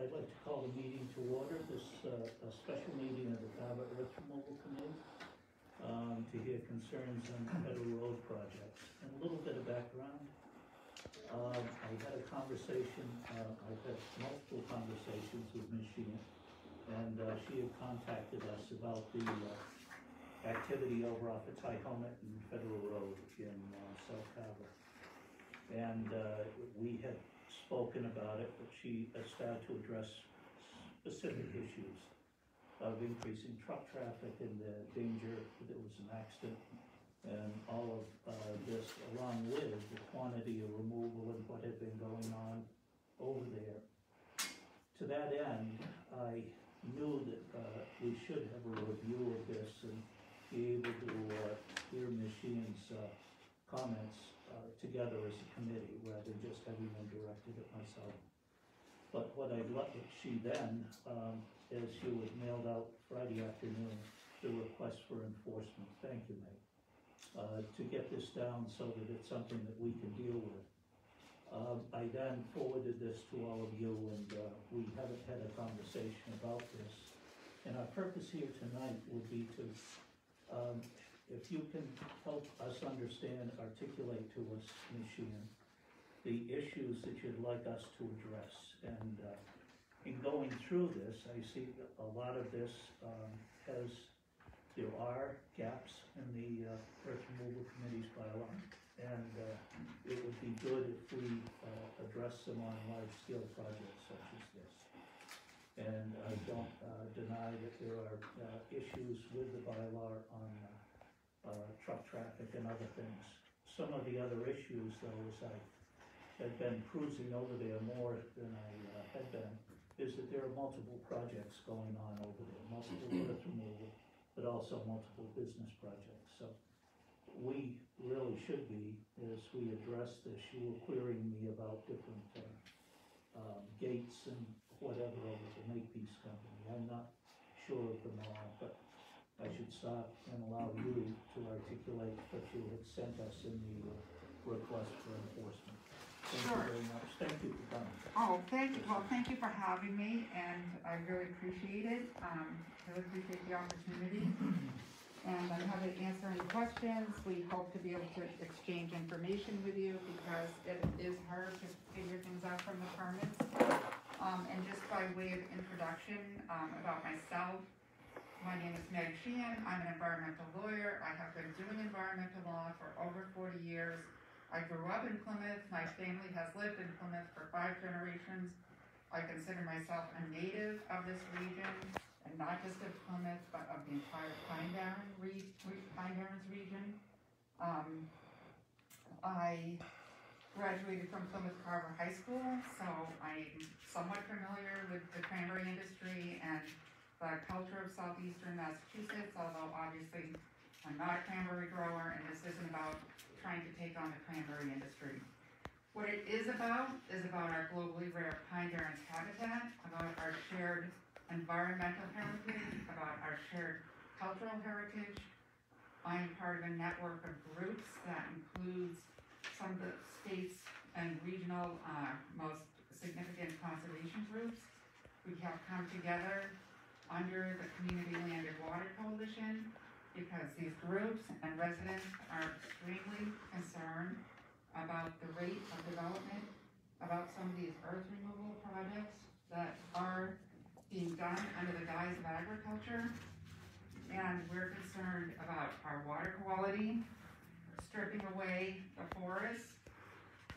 I'd like to call the meeting to order, this, a special meeting of the Carver Earth Removal Committee, to hear concerns on federal road projects. And a little bit of background. I had a conversation, I've had multiple conversations with Ms. Sheehan, and she had contacted us about the activity over off of Tyhonet and Federal Road in South Carver. And we had spoken about it, but she started to address specific issues of increasing truck traffic and the danger that there was an accident, and all of this, along with the quantity of removal and what had been going on over there. To that end, I knew that we should have a review of this and be able to hear Ms. Sheehan's comments together as a committee, rather than just having them directed at myself. But what I'd like, she then, as she was mailed out Friday afternoon, the request for enforcement, thank you, Meg, to get this down so that it's something that we can deal with. I then forwarded this to all of you, and we haven't had a conversation about this. And our purpose here tonight would be to, if you can help us understand, articulate to us, Ms. Sheehan, the issues that you'd like us to address. And in going through this, I see a lot of this there are gaps in the Earth Removal Committee's bylaw, and it would be good if we address them on large-scale projects such as this. And I don't deny that there are issues with the bylaw on truck traffic and other things. Some of the other issues, though, as I had been cruising over there more than I had been, is that there are multiple projects going on over there, multiple earth removal, but also multiple business projects. So we really should be, as we address this, you were querying me about different gates and whatever over the Makepeace Company. I'm not sure of them all, but I should stop and allow you to articulate what you had sent us in the request for enforcement. Thank you very much. Thank you for coming. Oh, thank you. Well, thank you for having me, and I really appreciate it. Really appreciate the opportunity. And I'm happy to answer any questions. We hope to be able to exchange information with you because it is hard to figure things out from the permits. And just by way of introduction about myself, my name is Meg Sheehan. I'm an environmental lawyer. I have been doing environmental law for over 40 years. I grew up in Plymouth. My family has lived in Plymouth for 5 generations. I consider myself a native of this region, and not just of Plymouth, but of the entire Pine Barrens region. I graduated from Plymouth Carver High School, so I'm somewhat familiar with the cranberry industry and the culture of southeastern Massachusetts, although obviously I'm not a cranberry grower, and this isn't about trying to take on the cranberry industry. What it is about our globally rare Pine Barrens habitat, about our shared environmental heritage, about our shared cultural heritage. I'm part of a network of groups that includes some of the state's and regional most significant conservation groups. We have come together under the Community Land and Water Coalition because these groups and residents are extremely concerned about the rate of development, about some of these earth removal projects that are being done under the guise of agriculture. And we're concerned about our water quality, stripping away the forests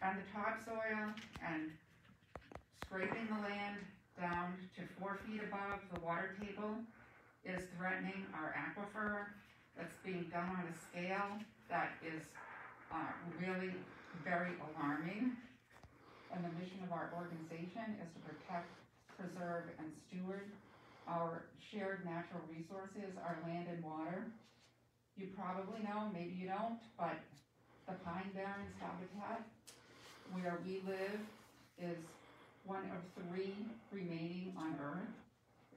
and the topsoil and scraping the land down to 4 feet above the water table is threatening our aquifer. That's being done on a scale that is really very alarming. And the mission of our organization is to protect, preserve, and steward our shared natural resources, our land and water. You probably know, maybe you don't, but the Pine Barrens habitat where we live is one of 3 remaining on Earth.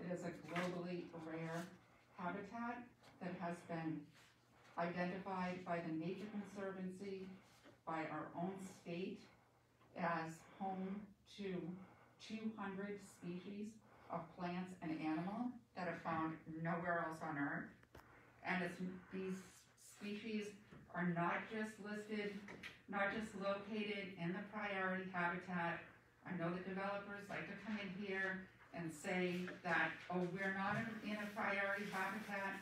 It is a globally rare habitat that has been identified by the Nature Conservancy, by our own state, as home to 200 species of plants and animal that are found nowhere else on Earth. And these species are not just listed, not just located in the priority habitat. I know that developers like to come in here and say that, oh, we're not in a priority habitat.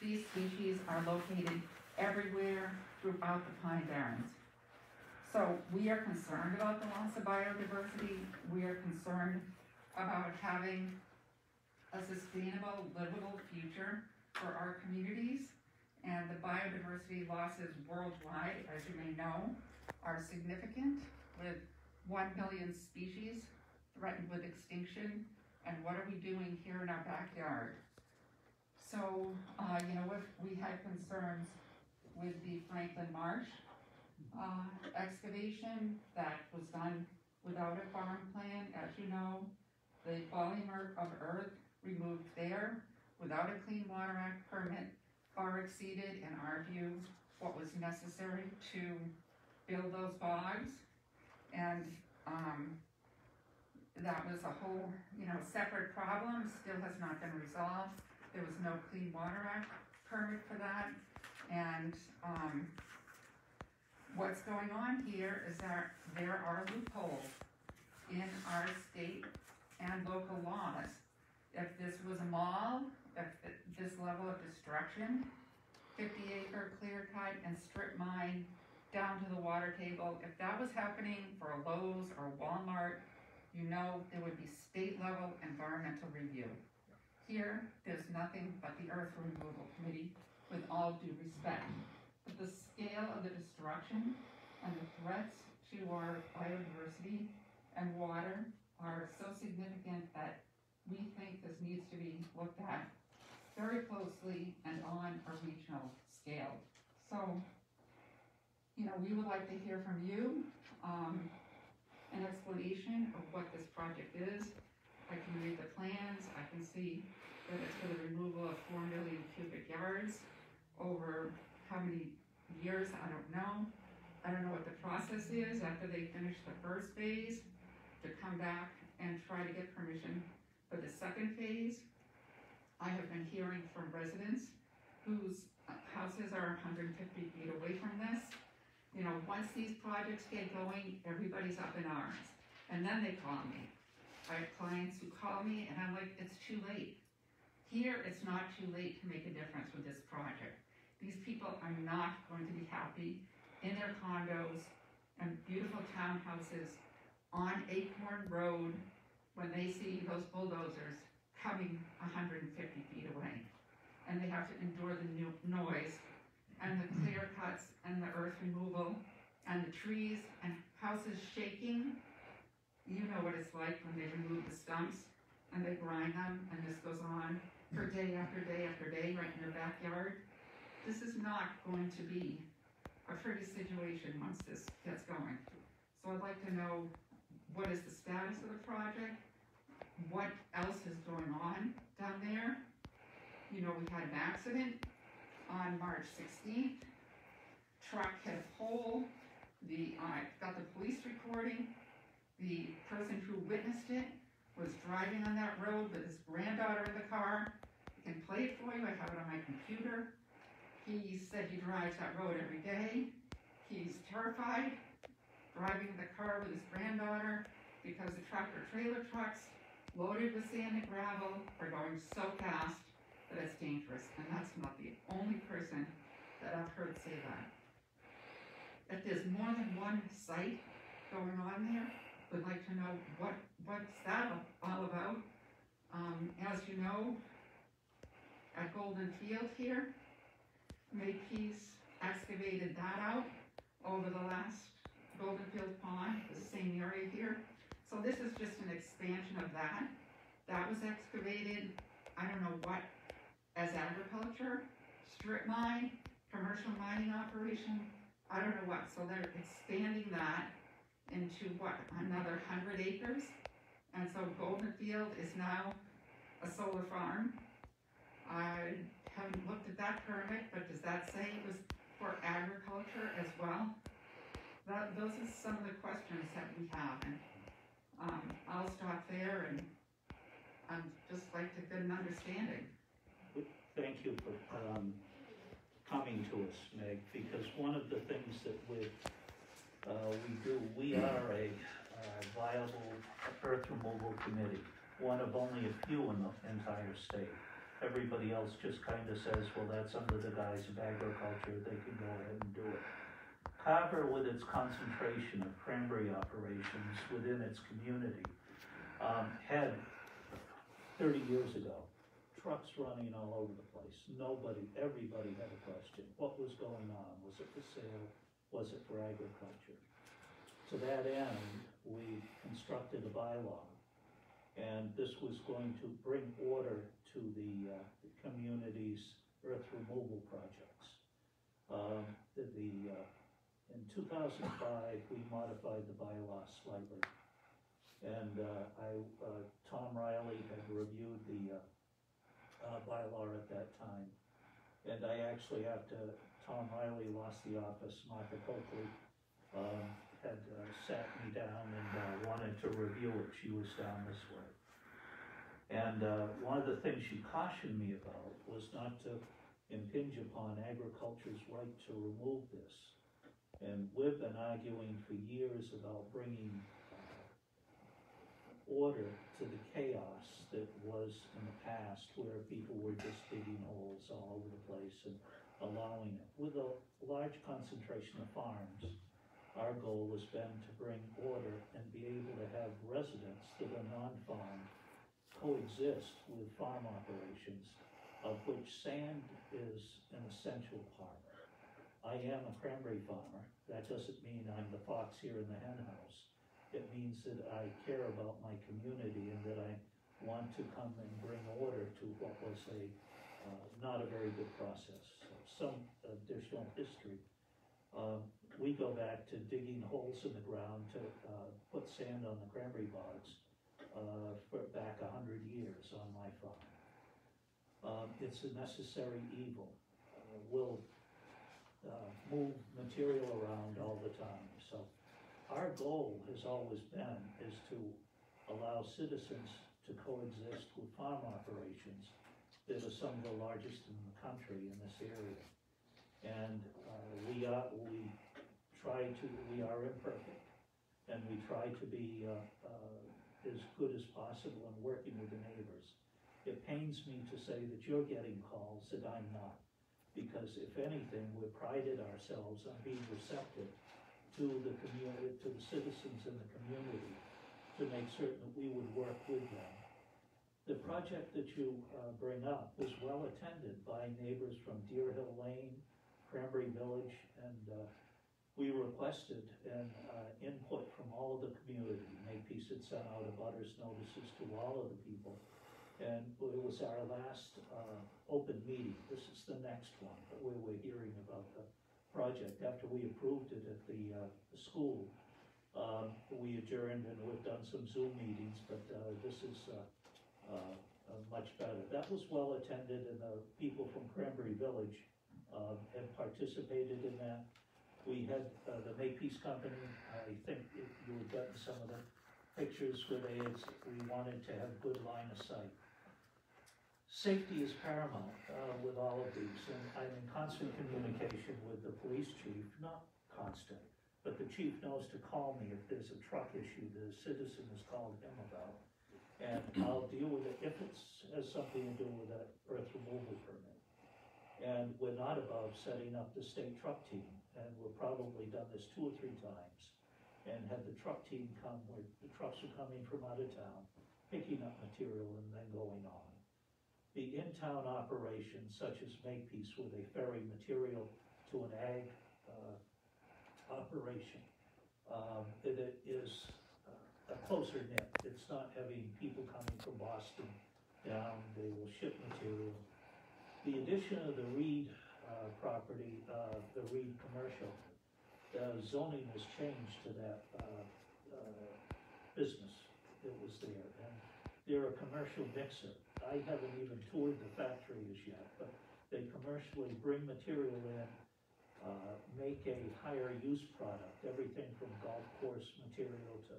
These species are located everywhere throughout the Pine Barrens. So we are concerned about the loss of biodiversity. We are concerned about having a sustainable, livable future for our communities. And the biodiversity losses worldwide, as you may know, are significant, with 1 million species threatened with extinction. And what are we doing here in our backyard? So, we had concerns with the Franklin Marsh excavation that was done without a farm plan. As you know, the volume of earth removed there without a Clean Water Act permit far exceeded, in our view, what was necessary to build those bogs. And that was a whole, separate problem, still has not been resolved. There was no Clean Water Act permit for that. And what's going on here is that there are loopholes in our state and local laws. If this was a mall, if this level of destruction, 50-acre clear cut and strip mine down to the water table, if that was happening for a Lowe's or Walmart, there would be state level environmental review. Here, there's nothing but the Earth Removal Committee, with all due respect. But the scale of the destruction and the threats to our biodiversity and water are so significant that we think this needs to be looked at very closely and on a regional scale. So, we would like to hear from you an explanation of what this project is. I can read the plans. I can see that it's for the removal of 4 million cubic yards over how many years, I don't know. I don't know what the process is after they finish the first phase to come back and try to get permission for the second phase. I have been hearing from residents whose houses are 150 feet away from this. Once these projects get going, everybody's up in arms. And then they call me. I have clients who call me and I'm like, it's too late. Here, it's not too late to make a difference with this project. These people are not going to be happy in their condos and beautiful townhouses on Acorn Road when they see those bulldozers coming 150 feet away. And they have to endure the noise and the clear cuts and the earth removal and the trees and houses shaking. You know what it's like when they remove the stumps and they grind them, and this goes on for day after day after day right in their backyard. This is not going to be a pretty situation once this gets going. So I'd like to know, what is the status of the project? What else is going on down there? We had an accident on March 16th. Truck hit a pole. I got the police recording. The person who witnessed it was driving on that road with his granddaughter in the car. I can play it for you. I have it on my computer. He said he drives that road every day. He's terrified driving the car with his granddaughter because the tractor-trailer trucks loaded with sand and gravel are going so fast that it's dangerous. And that's not the only person that I've heard say that. If there's more than one site going on there, would like to know what's that all about. As you know, at Golden Field here, Makepeace excavated that out over the last Golden Field Pond, the same area here. So this is just an expansion of that. That was excavated, I don't know what, as agriculture, strip mine, commercial mining operation, I don't know what. So they're expanding that into what, another 100 acres? And so Golden Field is now a solar farm. I haven't looked at that permit, but does that say it was for agriculture as well? Those are some of the questions that we have. And I'll like to get an understanding. Thank you for coming to us, Meg, because one of the things that we do, we are a viable earth removal committee, one of only a few in the entire state. Everybody else just kind of says, well, that's under the guise of agriculture, they can go ahead and do it. Carver, with its concentration of cranberry operations within its community, had 30 years ago, trucks running all over the place. Everybody had a question. What was going on? Was it for sale? Was it for agriculture? To that end, we constructed a bylaw, and this was going to bring order to the community's earth removal projects. In 2005, we modified the bylaw slightly, and Tom Riley had reviewed the bylaw at that time, and I actually, after Tom Riley lost the office, Martha Coakley had sat me down and wanted to review it. She was down this way. And one of the things she cautioned me about was not to impinge upon agriculture's right to remove this. And we've been arguing for years about bringing order to the chaos that was in the past, where people were just digging holes all over the place and allowing it. With a large concentration of farms, our goal has been to bring order and be able to have residents that are non-farm coexist with farm operations, of which sand is an essential part. I am a cranberry farmer. That doesn't mean I'm the fox here in the hen house. It means that I care about my community and that I want to come and bring order to what was not a very good process. So some additional history. We go back to digging holes in the ground to put sand on the cranberry bogs for back 100 years on my farm. It's a necessary evil. We'll move material around all the time. So our goal has always been is to allow citizens to coexist with farm operations that are some of the largest in the country in this area. And we are imperfect, and we try to be as good as possible in working with the neighbors. It pains me to say that you're getting calls that I'm not, because if anything, we've prided ourselves on being receptive to the community, to the citizens in the community, to make certain that we would work with them. The project that you bring up was well attended by neighbors from Deer Hill Lane, Cranberry Village, and we requested an input from all of the community. Makepeace had sent out abutters notices to all of the people, and it was our last open meeting. This is the next one where we're hearing about the project. After we approved it at the school, we adjourned and we've done some Zoom meetings, but this is much better. That was well attended, and the people from Cranberry Village had participated in that. We had the Makepeace Company. I think you were getting some of the pictures where we wanted to have good line of sight. Safety is paramount with all of these, and I'm in constant communication with the police chief, not constant, but the chief knows to call me if there's a truck issue that a citizen has called him about, and I'll deal with it if it has something to do with that earth removal permit. And we're not above setting up the state truck team, and we've probably done this 2 or 3 times, and had the truck team come where the trucks are coming from out of town, picking up material and then going on. The in-town operations, such as Makepeace, where they ferry material to an ag operation, it is a closer knit. It's not having people coming from Boston down. They will ship material. The addition of the Reed property, the Reed commercial, zoning was changed to that business that was there. And they're a commercial mixer. I haven't even toured the factories yet, but they commercially bring material in, make a higher use product, everything from golf course material to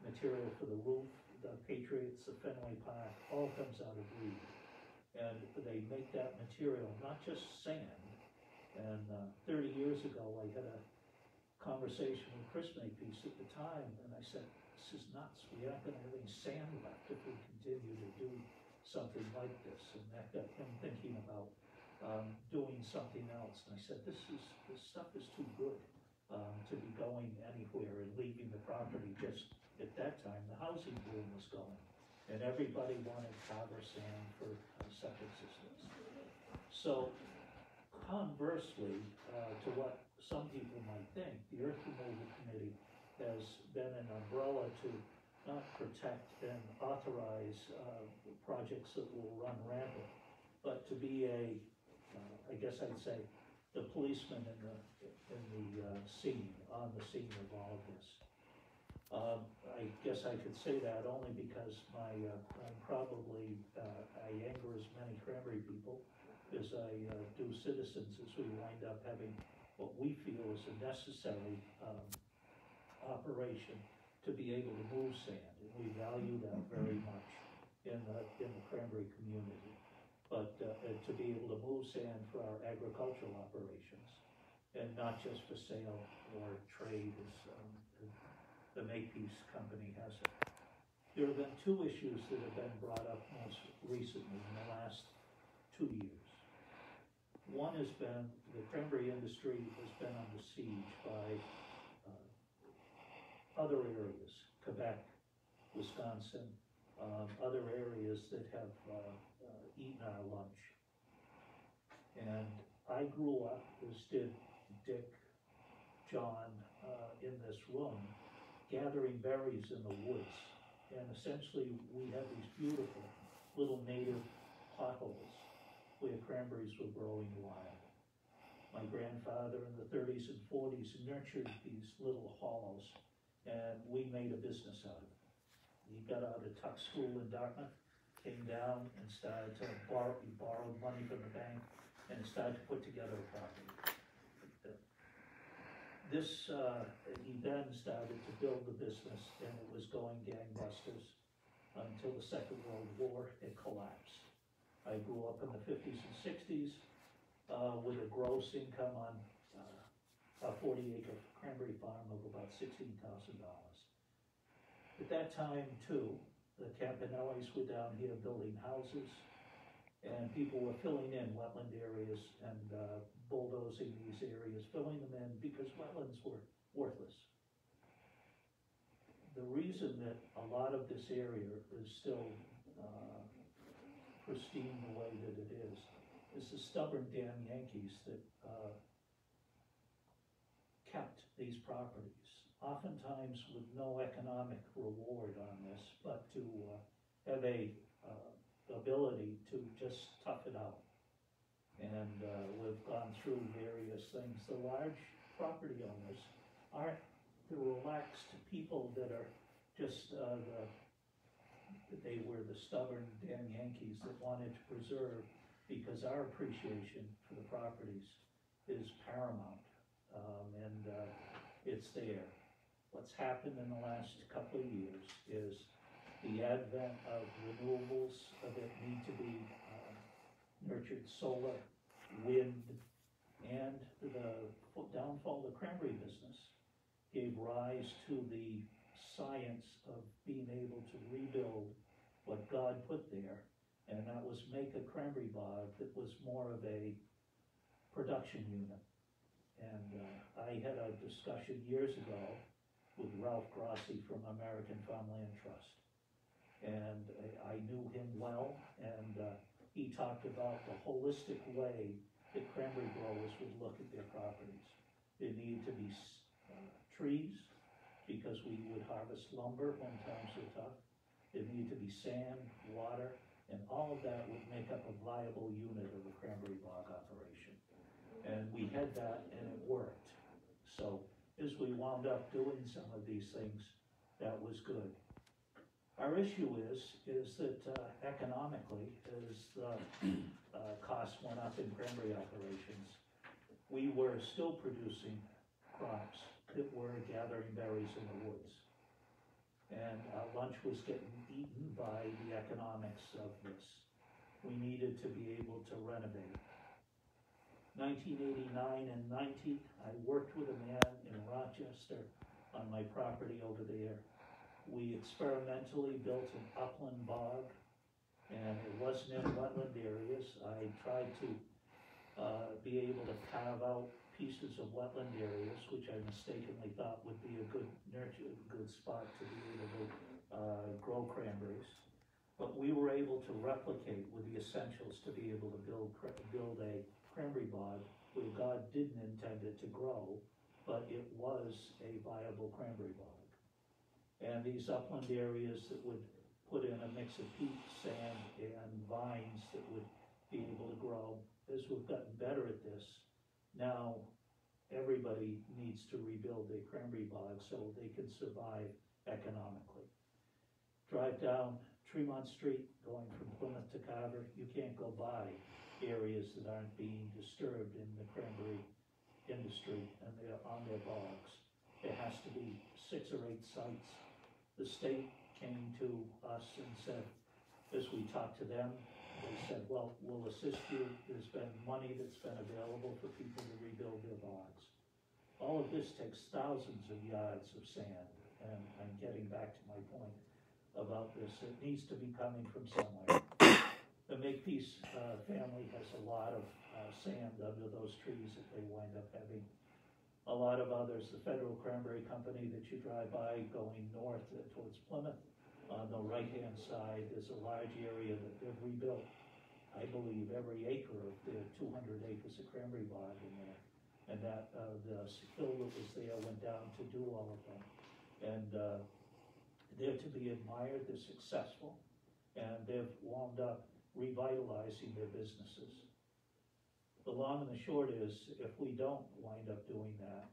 material for the roof. The Patriots the Fenway Park, all comes out of reed. And they make that material, not just sand. And 30 years ago, I had a conversation with Chris Makepeace at the time, and I said, this is nuts. We aren't going to have any sand left if we continue to do something like this. And that got him thinking about doing something else. And I said, this stuff is too good to be going anywhere and leaving the property. Just at that time, the housing boom was going, and everybody wanted Carver sand for septic systems. So conversely to what some people might think, the Earth Removal Committee has been an umbrella to not protect and authorize projects that will run rampant, but to be I guess I'd say, the policeman in the scene, on the scene of all of this. I guess I could say that only because I'm probably, I anger as many Cranberry people as I do citizens, as we wind up having what we feel is a necessary operation to be able to move sand, and we value that very much in the Cranberry community. But to be able to move sand for our agricultural operations, and not just for sale or trade as the Makepeace company has it. There have been two issues that have been brought up most recently in the last 2 years. One has been the cranberry industry has been under siege by other areas, Quebec, Wisconsin, other areas that have eaten our lunch. And I grew up, as did Dick, John, in this room, gathering berries in the woods. And essentially, we had these beautiful little native potholes where cranberries were growing wild. My grandfather in the 30s and 40s nurtured these little hollows, and we made a business out of it. He got out of Tuck School in Dartmouth, came down and started to borrowed money from the bank, and started to put together a property. He then started to build the business, and it was going gangbusters until the Second World War. It collapsed. I grew up in the 50s and 60s with a gross income on a 40-acre cranberry farm of about $16,000. At that time, too, the Campanellis were down here building houses, and people were filling in wetland areas and bulldozing these areas, filling them in because wetlands were worthless. The reason that a lot of this area is still pristine the way that it is the stubborn damn Yankees that kept these properties, oftentimes with no economic reward on this, but to have a ability to just tough it out. And we've gone through various things. The large property owners aren't the relaxed people that are just they were the stubborn damn Yankees that wanted to preserve, because our appreciation for the properties is paramount, and it's there. What's happened in the last couple of years is the advent of renewables that need to be nurtured, solar, wind, and the downfall of the cranberry business gave rise to the science of being able to rebuild what God put there, and that was make a cranberry bog that was more of a production unit. And I had a discussion years ago with Ralph Grossi from American Farmland Trust, and I knew him well, and he talked about the holistic way that cranberry growers would look at their properties. There needed to be trees, because we would harvest lumber when times were tough. There needed to be sand, water, and all of that would make up a viable unit of a cranberry bog operation. And we had that, and it worked. So as we wound up doing some of these things, that was good. Our issue is that economically, as the costs went up in cranberry operations, we were still producing crops that were gathering berries in the woods. and our lunch was getting eaten by the economics of this. We needed to be able to renovate. 1989 and 90, I worked with a man in Rochester on my property over there. We experimentally built an upland bog, and it wasn't in wetland areas. I tried to be able to carve out pieces of wetland areas, which I mistakenly thought would be a good good spot to be able to grow cranberries. But we were able to replicate with the essentials to be able to build a cranberry bog where God didn't intend it to grow, but it was a viable cranberry bog. And these upland areas that would put in a mix of peat, sand, and vines that would be able to grow. As we've gotten better at this, now everybody needs to rebuild their cranberry bog so they can survive economically. Drive down Tremont Street, going from Plymouth to Carver, you can't go by areas that aren't being disturbed in the cranberry industry and they're on their bogs. There has to be 6 or 8 sites. The state came to us and said, as we talked to them, they said, well, we'll assist you. There's been money that's been available for people to rebuild their bogs. All of this takes thousands of yards of sand, and I'm getting back to my point about this. It needs to be coming from somewhere. The Makepeace family has a lot of sand under those trees that they wind up having. A lot of others, the Federal Cranberry Company that you drive by going north towards Plymouth, on the right-hand side, there's a large area that they've rebuilt. I believe every acre of their 200 acres of cranberry bog in there. And that the hill that was there went down to do all of them. And they're to be admired, they're successful, and they've wound up revitalizing their businesses. The long and the short is, if we don't wind up doing that,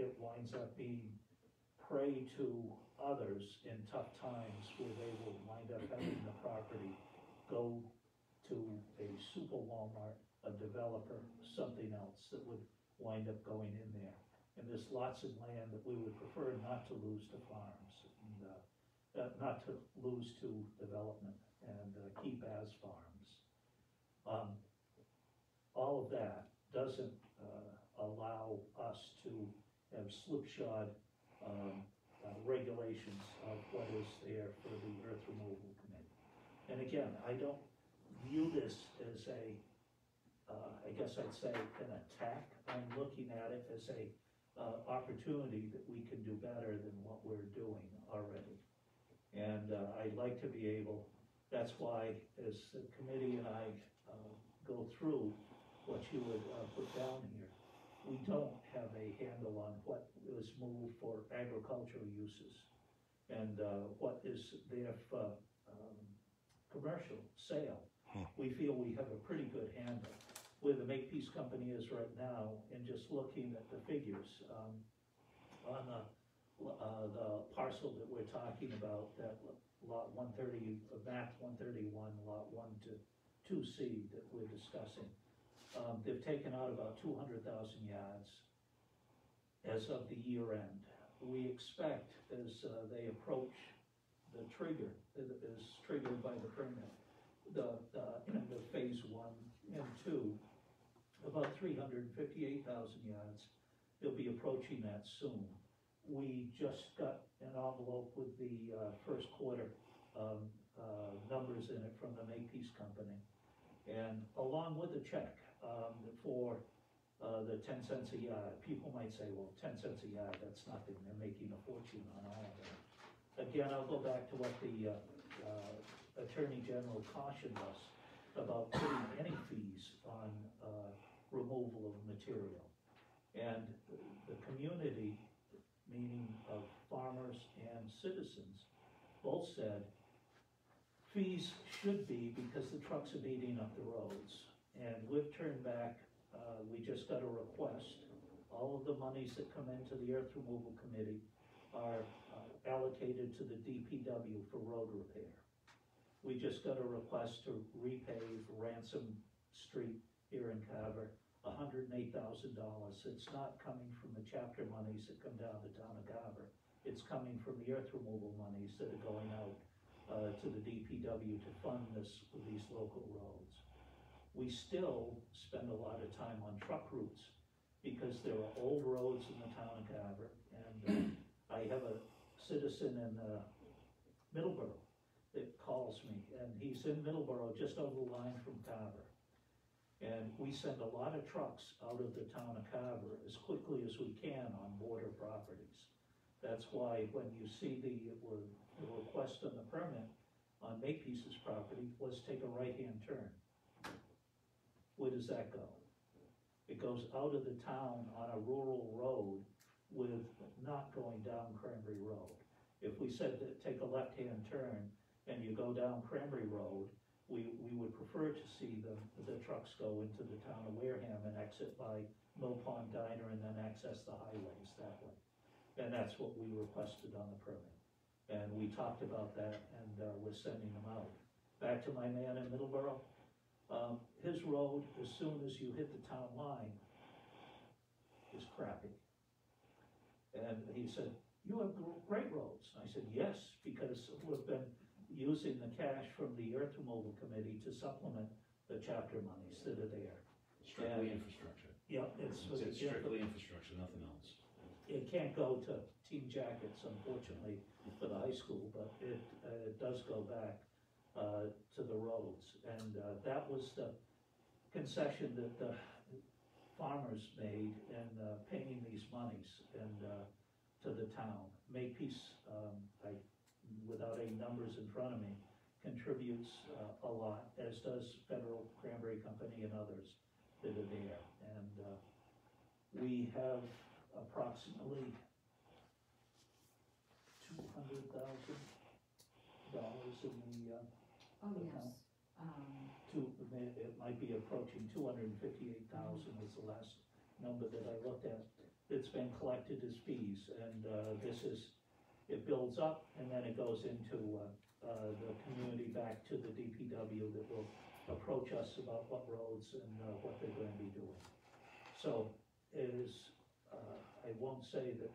it winds up being prey to others in tough times where they will wind up having the property go to a super Walmart, a developer, something else that would wind up going in there. And there's lots of land that we would prefer not to lose to farms, and not to lose to development, and keep as farms. All of that doesn't allow us to have slipshod regulations of what is there for the Earth Removal Committee. And again, I don't view this as a, I guess I'd say an attack. I'm looking at it as a opportunity that we can do better than what we're doing already. And I'd like to be able, that's why as the committee and I go through what you would put down here, we don't have a handle on what is moved for agricultural uses and what is there for commercial sale. We feel we have a pretty good handle. Where the Makepeace Company is right now, and just looking at the figures on the parcel that we're talking about, that lot 130, map 131, lot 1 to 2C that we're discussing. They've taken out about 200,000 yards as of the year end. We expect as they approach the trigger that is triggered by the permit, the end of phase 1 and 2, about 358,000 yards. They'll be approaching that soon. We just got an envelope with the first quarter numbers in it from the Makepeace Company, and along with the check for the 10 cents a yard. People might say, well, 10 cents a yard, that's nothing. They're making a fortune on all of that. Again, I'll go back to what the Attorney General cautioned us about putting any fees on removal of material. And the community, meaning of farmers and citizens, both said fees should be because the trucks are beating up the roads. And we've turned back, we just got a request. All of the monies that come into the Earth Removal Committee are allocated to the DPW for road repair. We just got a request to repave Ransom Street here in Carver, $108,000. It's not coming from the chapter monies that come down to town of Carver. It's coming from the earth removal monies that are going out to the DPW to fund these local roads. We still spend a lot of time on truck routes because there are old roads in the town of Carver, and I have a citizen in Middleborough that calls me, and he's in Middleborough, just over the line from Carver. And we send a lot of trucks out of the town of Carver as quickly as we can on border properties. That's why when you see the request on the permit on Makepeace's property was take a right-hand turn. Where does that go? It goes out of the town on a rural road with not going down Cranberry Road. If we said that take a left-hand turn and you go down Cranberry Road, we would prefer to see the trucks go into the town of Wareham and exit by Mill Pond Diner and then access the highways that way. And that's what we requested on the permit. And we talked about that, and we're sending them out. Back to my man in Middleborough, his road, as soon as you hit the town line, is crappy. And he said, "You have great roads." And I said, "Yes, because we've been using the cash from the Earth Removal Committee to supplement the chapter monies that are there." Strictly infrastructure. Yep, it's strictly infrastructure, nothing else. It can't go to team jackets, unfortunately, for the high school, but it does go back to the roads. And that was the concession that the farmers made in paying these monies and to the town. Makepeace, without any numbers in front of me, contributes a lot, as does Federal Cranberry Company and others that are there. And we have approximately $200,000 in the account. It might be approaching 258,000 was the last number that I looked at. It's been collected as fees, and it builds up, and then it goes into the community back to the DPW that will approach us about what roads and what they're going to be doing. So it is, I won't say that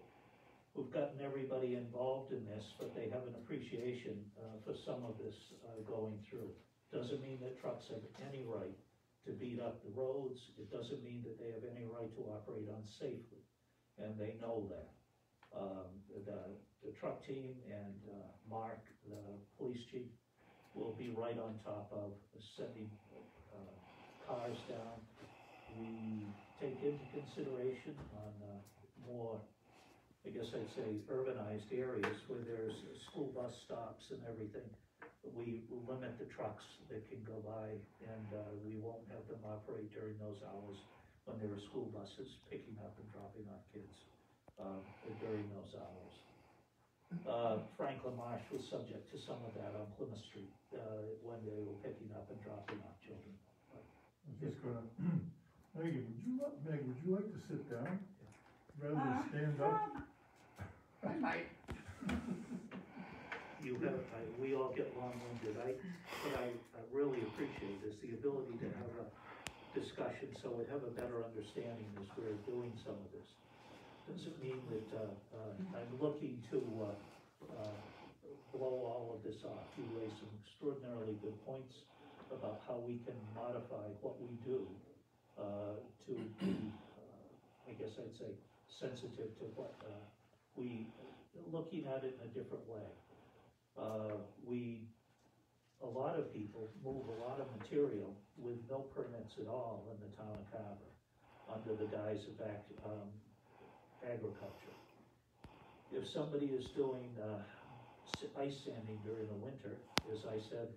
we've gotten everybody involved in this, but they have an appreciation for some of this going through. Doesn't mean that trucks have any right to beat up the roads. It doesn't mean that they have any right to operate unsafely, and they know that. The truck team and Mark, the police chief, will be right on top of sending cars down. We take into consideration on more, I guess I'd say, urbanized areas where there's school bus stops and everything. We limit the trucks that can go by, and we won't have them operate during those hours when there are school buses picking up and dropping off kids during those hours. Franklin Marsh was subject to some of that on Plymouth Street when they were picking up and dropping off children. I was just gonna, Maggie, would you like to sit down rather than stand up? I might. We all get long-winded. What I really appreciate is the ability to have a discussion so we have a better understanding as we're doing some of this. Doesn't mean that I'm looking to blow all of this off. You raised some extraordinarily good points about how we can modify what we do to be, I guess I'd say, sensitive to what looking at it in a different way. A lot of people move a lot of material with no permits at all in the town of Carver under the guise of agriculture. If somebody is doing ice sanding during the winter, as I said,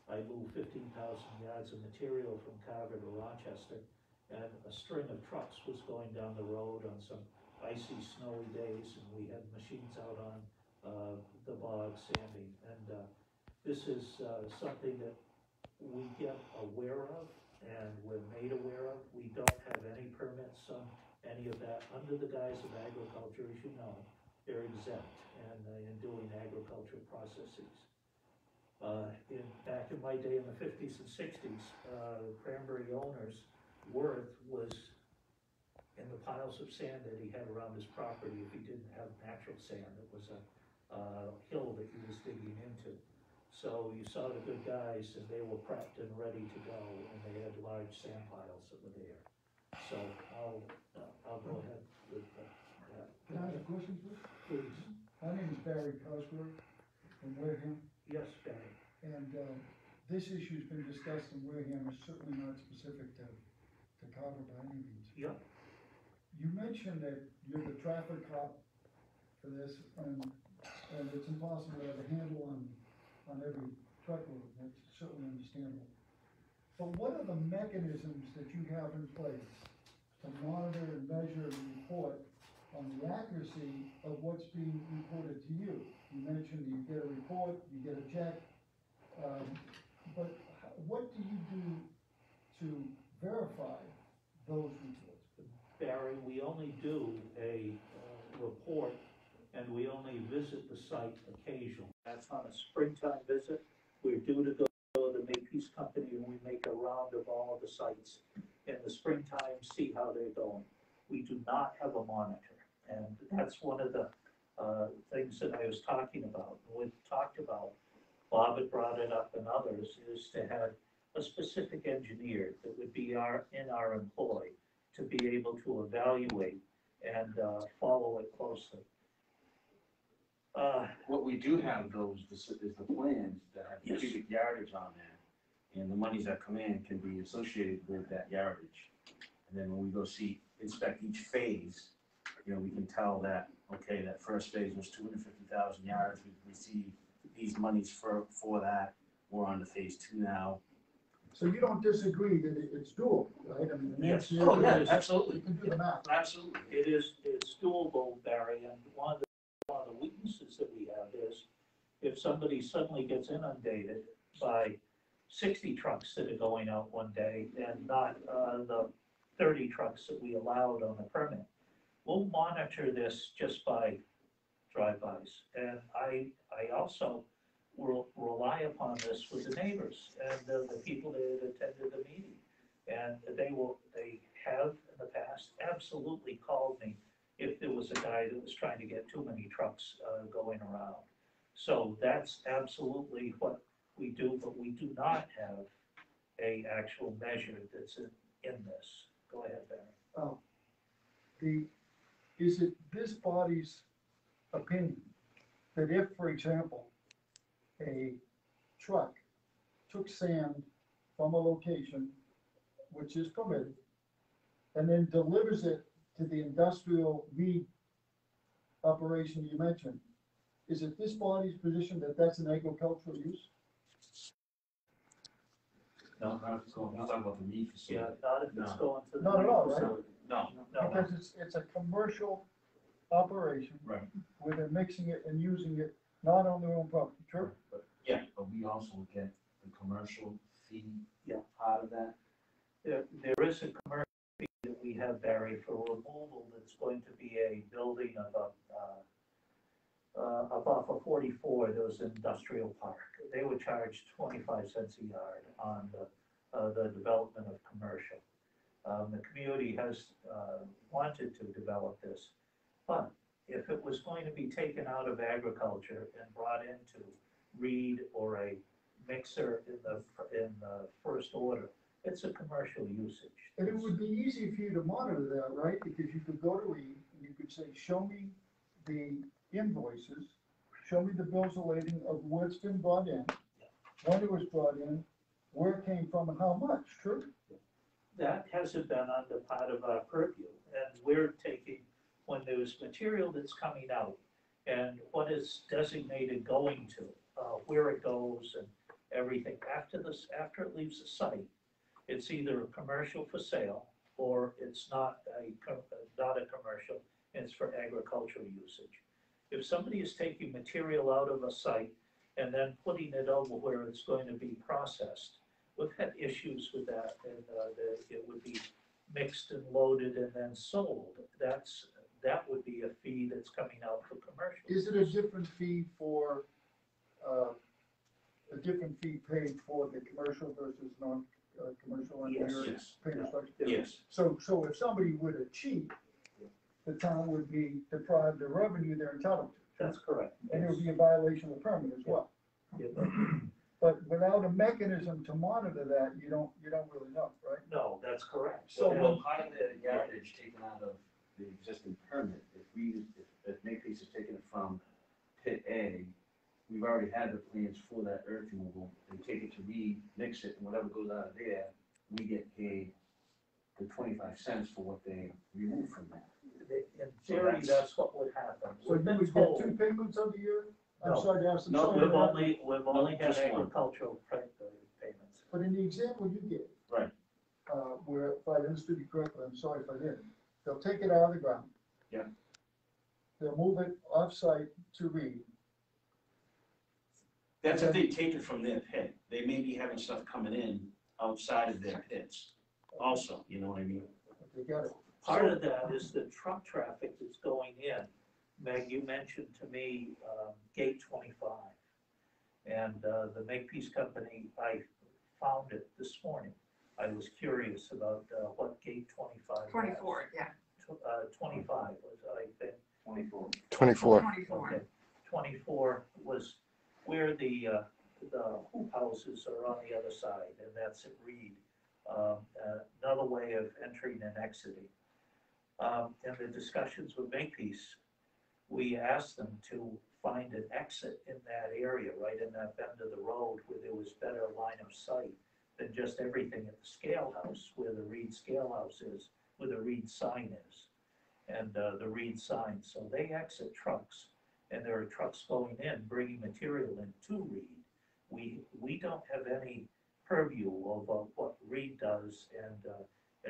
I moved 15,000 yards of material from Carver to Rochester, and a string of trucks was going down the road on some icy, snowy days, and we had machines out on the bog sanding. And this is something that we get aware of and we're made aware of. We don't have any permits on any of that under the guise of agriculture, as you know. They're exempt and in doing agricultural processes. Back in my day in the 50s and 60s, cranberry owners' worth was and the piles of sand that he had around his property, if he didn't have natural sand, it was a hill that he was digging into. So you saw the good guys, and they were prepped and ready to go, and they had large sand piles that were there. So I'll go ahead with that. Can I ask a question, please? Please. My name is Barry Cosgrove from Wareham, Yes, Barry. and this issue's been discussed in Wareham, is certainly not specific to Carver by any means. Yep. You mentioned that you're the traffic cop for this, and it's impossible to have a handle on every truckload, that's certainly understandable. But what are the mechanisms that you have in place to monitor and measure and report on the accuracy of what's being reported to you? You mentioned you get a report, you get a check, but what do you do to verify those reports? Barry, we only do a report, and we only visit the site occasionally. That's on a springtime visit. We're due to go to the Makepeace Company, and we make a round of all of the sites in the springtime, see how they're going. We do not have a monitor, and that's one of the things that I was talking about. We've talked about, Bob had brought it up and others, is to have a specific engineer that would be in our employ to be able to evaluate and follow it closely. What we do have though is the plans that have Yes. cubic yardage on there, and the monies that come in can be associated with that yardage. And then when we go inspect each phase, you know, we can tell that, okay, that first phase was 250,000 yards, we've received these monies for that, we're on to phase 2 now. So you don't disagree that it's doable, right? I mean, the Yes. next year. Oh, yeah, absolutely. You can do the math. Absolutely. It's doable, Barry, and one of the weaknesses that we have is if somebody suddenly gets inundated by 60 trucks that are going out one day and not the 30 trucks that we allowed on the permit, we'll monitor this just by drive-bys. And I also will rely upon this with the neighbors and the people that attended the meeting. And they have in the past absolutely called me if there was a guy that was trying to get too many trucks going around. So that's absolutely what we do, but we do not have a actual measure that's in this. Go ahead, Barry. Is it this body's opinion that if, for example, a truck took sand from a location, which is permitted, and then delivers it to the industrial weed operation you mentioned, is it this body's position that that's an agricultural use? No, not talking about the meat Yeah, facility. not if it's going to the. Not at all, right? facility. No. No, Because it's a commercial operation Right. where they're mixing it and using it not on their own property, true? Yeah, but we also get the commercial fee Yeah. part of that. there is a commercial fee that we have, Barry, for removal that's going to be a building of up off of 44, there was an industrial park. They were charged 25 cents a yard on the development of commercial. The community has wanted to develop this, but if it was going to be taken out of agriculture and brought into reed or a mixer in the first order, it's a commercial usage. And it would be easy for you to monitor that, right? Because you could go to Reed and you could say, show me the invoices, show me the bills of lading of what's been brought in, when it was brought in, where it came from and how much, true? That hasn't been under part of our purview, and we're taking, when there's material that's coming out and what is designated going to, where it goes and everything, after it leaves the site, it's either a commercial for sale or it's not a commercial, and it's for agricultural usage. If somebody is taking material out of a site and then putting it over where it's going to be processed, we've had issues with that, and it would be mixed and loaded and then sold. That would be a fee that's coming out for commercial. Is it a different fee paid for the commercial versus commercial Yes. engineering, Yes, pre-construction. yes, So if somebody were to cheat, the town would be deprived of revenue they're entitled to. That's correct. And it would be a violation of the permit as well. Yeah. But without a mechanism to monitor that, you don't really know, right? No, that's correct. So so part of the yardage taken out of the existing permit, if Makepeace is taking it from pit A, we've already had the plans for that earth removal, they take it to Reed, mix it, and whatever goes out of there, we get paid the 25 cents for what they remove from that. In theory, that's what would happen. So We've you been would get told, two payments of the year? I'm No. sorry to ask some. No, straight up, we've only had just one. agricultural payments. But in the example you gave. Right. Where, if I understood you correctly, I'm sorry if I didn't, they'll take it out of the ground. Yeah. They'll move it off-site to Reed. That's if they take it from their pit, they may be having stuff coming in outside of their pits also, you know what I mean? They get it. Part of that is the truck traffic that's going in. Meg, you mentioned to me, gate 25. And, the Makepeace Company, I found it this morning. I was curious about, what gate 25 was. 24, yeah, 25 was, I think. 24. 24. 24. Okay. 24 was where the hoop houses are on the other side, and that's at Reed. Another way of entering and exiting. In the discussions with Makepeace, we asked them to find an exit in that area, right in that bend of the road where there was better line of sight than just everything at the scale house, where the Reed scale house is, where the Reed sign is, and the Reed sign. So they exit trucks, and there are trucks going in, bringing material in to Reed. We don't have any purview of what Reed does, and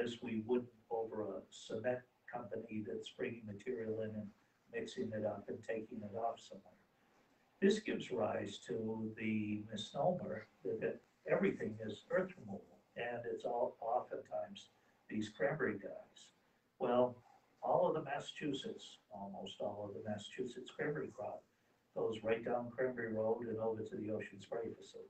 as we would over a cement company that's bringing material in and mixing it up and taking it off somewhere. This gives rise to the misnomer that everything is earth removal, and it's all oftentimes these cranberry guys. Well, all of the Massachusetts, almost all of the Massachusetts cranberry crop goes right down Cranberry Road and over to the Ocean Spray facility.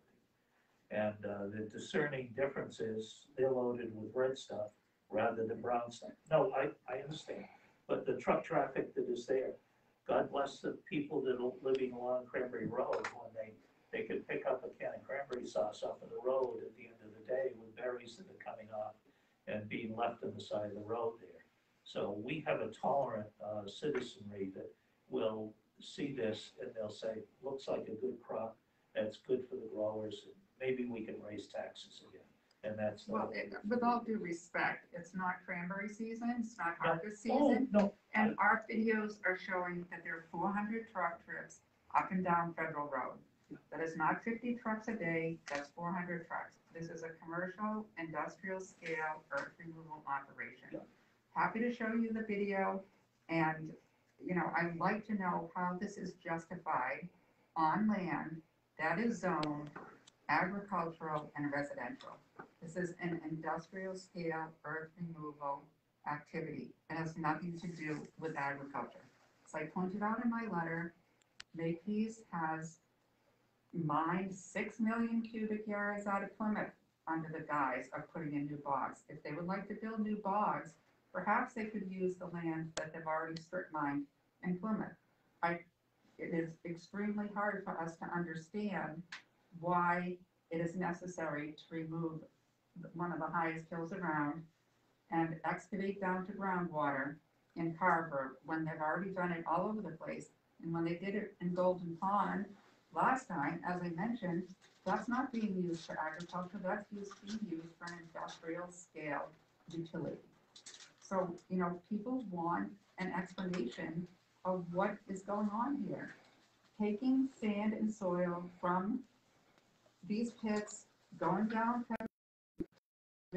And the discerning difference is they're loaded with red stuff rather than brown stuff. No, I understand, but the truck traffic that is there, God bless the people that are living along Cranberry Road when they could pick up a can of cranberry sauce off of the road at the end of the day with berries that are coming off and being left on the side of the road there. So we have a tolerant citizenry that will see this and they'll say, looks like a good crop, that's good for the growers, and maybe we can raise taxes again. And that's the. Well, with all due respect, it's not cranberry season, it's not harvest Oh, season. no, And our videos are showing that there are 400 truck trips up and down Federal Road. That is not 50 trucks a day, that's 400 trucks. This is a commercial, industrial scale earth removal operation. Yeah. Happy to show you the video, and, you know, I'd like to know how this is justified on land that is zoned agricultural and residential. This is an industrial scale earth removal activity. It has nothing to do with agriculture. As I pointed out in my letter, Makepeace has mined 6 million cubic yards out of Plymouth under the guise of putting in new bogs. If they would like to build new bogs, perhaps they could use the land that they've already strip mined in Plymouth. It is extremely hard for us to understand why it is necessary to remove one of the highest hills around and excavate down to groundwater in Carver when they've already done it all over the place. And when they did it in Golden Pond last time, as I mentioned, that's not being used for agriculture, that's being used for an industrial scale utility. So, you know, people want an explanation of what is going on here. Taking sand and soil from these pits, going down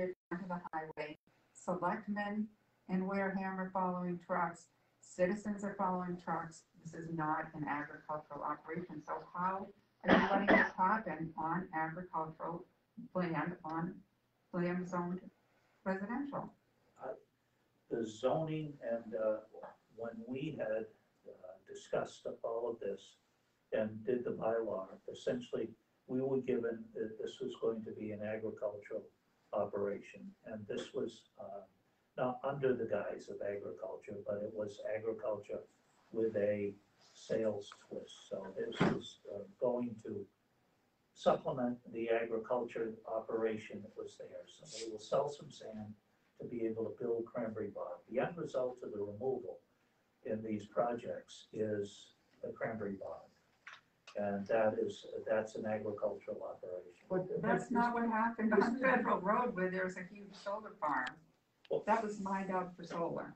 onto the highway, selectmen in Wareham are following trucks, citizens are following trucks. This is not an agricultural operation. So how are you letting this happen on agricultural land, on land zoned residential? The zoning and when we had discussed all of this and did the bylaw, essentially we were given that this was going to be an agricultural operation. And this was, not under the guise of agriculture, but it was agriculture with a sales twist. So this was going to supplement the agriculture operation that was there. So they will sell some sand to be able to build cranberry bog. The end result of the removal in these projects is the cranberry bog. And that's an agricultural operation. But That's not what happened on Federal Road where there's a huge solar farm. That was mined out for solar.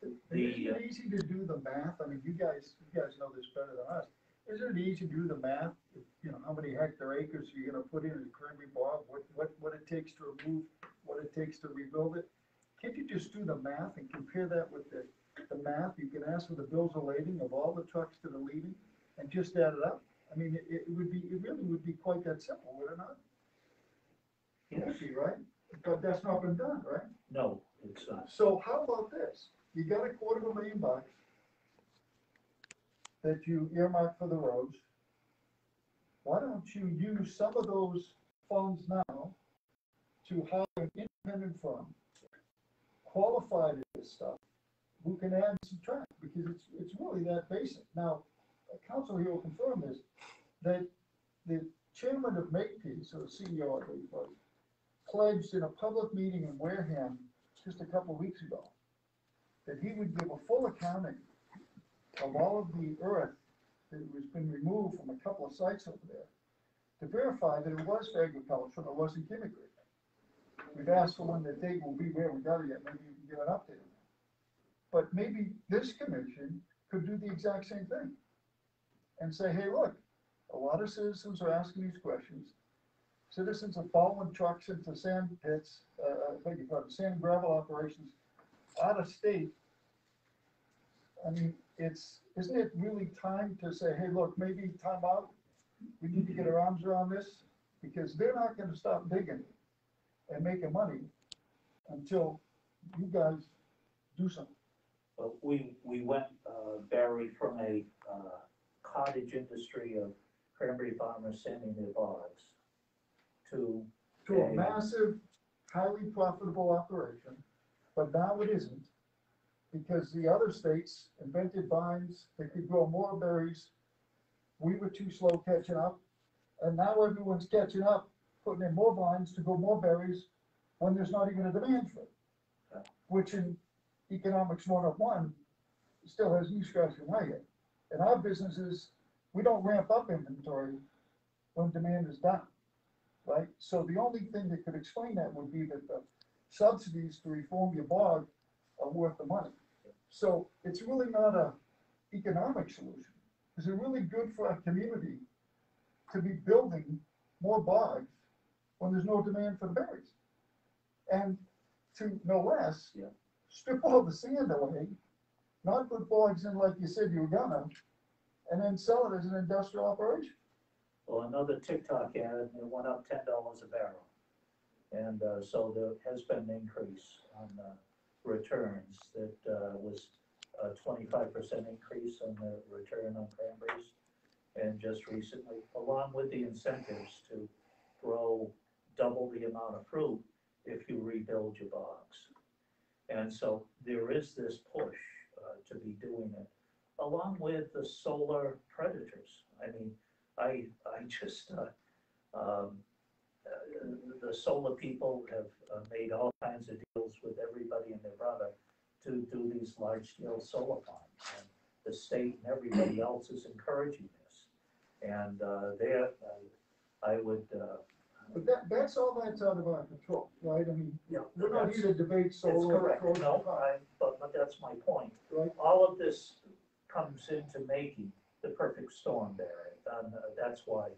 Isn't it easy to do the math? I mean, you guys know this better than us. Isn't it easy to do the math? You know, how many hectare acres you're gonna put in a cranberry bog, what it takes to remove, what it takes to rebuild it? Can't you just do the math and compare that with the math? You can ask for the bills of lading of all the trucks that are leaving and just add it up. I mean, it really would be quite that simple, would it not? It would be, right? But that's not been done, right? No, it's not. So how about this? You got $250,000 that you earmark for the roads. Why don't you use some of those funds now to hire an independent firm, qualified at this stuff, who can add and subtract, because it's really that basic. Now, council here will confirm this, that the chairman of Makepeace, or the CEO, I believe, was, pledged in a public meeting in Wareham just a couple of weeks ago that he would give a full accounting of all of the earth that was been removed from a couple of sites over there to verify that it was for agriculture and it wasn't gimmickry. We've asked for when the date will be, we haven't got it yet, maybe you can give an update on that. But maybe this commission could do the exact same thing and say, hey, look, a lot of citizens are asking these questions. Citizens are following trucks into sand pits, sand and gravel operations out of state. I mean, isn't it really time to say, hey, look, maybe time out? We need to get our arms around this, because they're not gonna stop digging and making money until you guys do something. But we went, Barry, from a cottage industry of cranberry farmers sanding their bogs to A massive, highly profitable operation, but now it isn't, because the other states invented vines that could grow more berries. We were too slow catching up, and now everyone's catching up, putting in more vines to grow more berries when there's not even a demand for it. Which in economics 101 still has you scratching my head. In our businesses, we don't ramp up inventory when demand is down, right? So the only thing that could explain that would be that the subsidies to reform your bog are worth the money. So it's really not a economic solution. Is it really good for our community to be building more bogs when there's no demand for the berries? And to no less, strip all the sand away, not put bogs in like you said you were gonna, and then sell it as an industrial operation. Well, another TikTok ad, and it went up $10 a barrel. And so there has been an increase on returns that was a 25% increase on the return on cranberries. And just recently, along with the incentives to grow double the amount of fruit if you rebuild your bogs. And so there is this push to be doing it, along with the solar predators. I mean, I just, the solar people have made all kinds of deals with everybody and their brother to do these large-scale solar farms. And the state and everybody else is encouraging this. And I would... But that's all that's out of our control, right? I mean, we're not that's- here to debate It's solar. correct, pros and no, cons, but that's my point. right? All of this comes into making the perfect storm, Barry. And that's why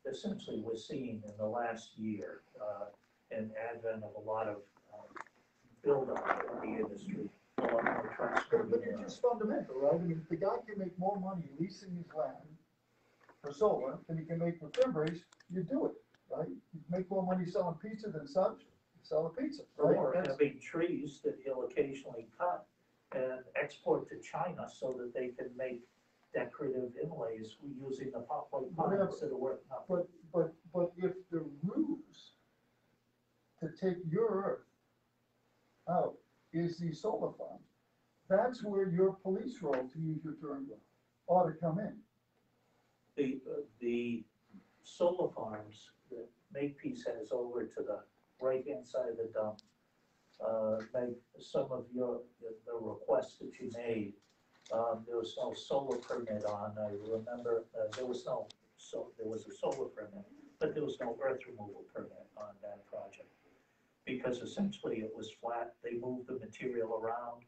essentially we're seeing in the last year an advent of a lot of build-up in the industry, a lot more trucks But moving it's around. just fundamental, right? I mean, if the guy can make more money leasing his land for solar than he can make with cranberries, you do it, right? You make more money selling pizza than such, you sell a pizza, right? Or That's- having trees that he'll occasionally cut and export to China so that they can make decorative inlays using the poplar Whatever. pines that are worth nothing. But if the ruse to take your earth out is the solar farm. That's where your police role, to use your term, ought to come in. The solar farms that Makepeace has over to the right-hand side of the dump, Meg, some of the requests that you made, there was no solar permit on, I remember, there was a solar permit, but there was no earth removal permit on that project. Because essentially it was flat, they moved the material around,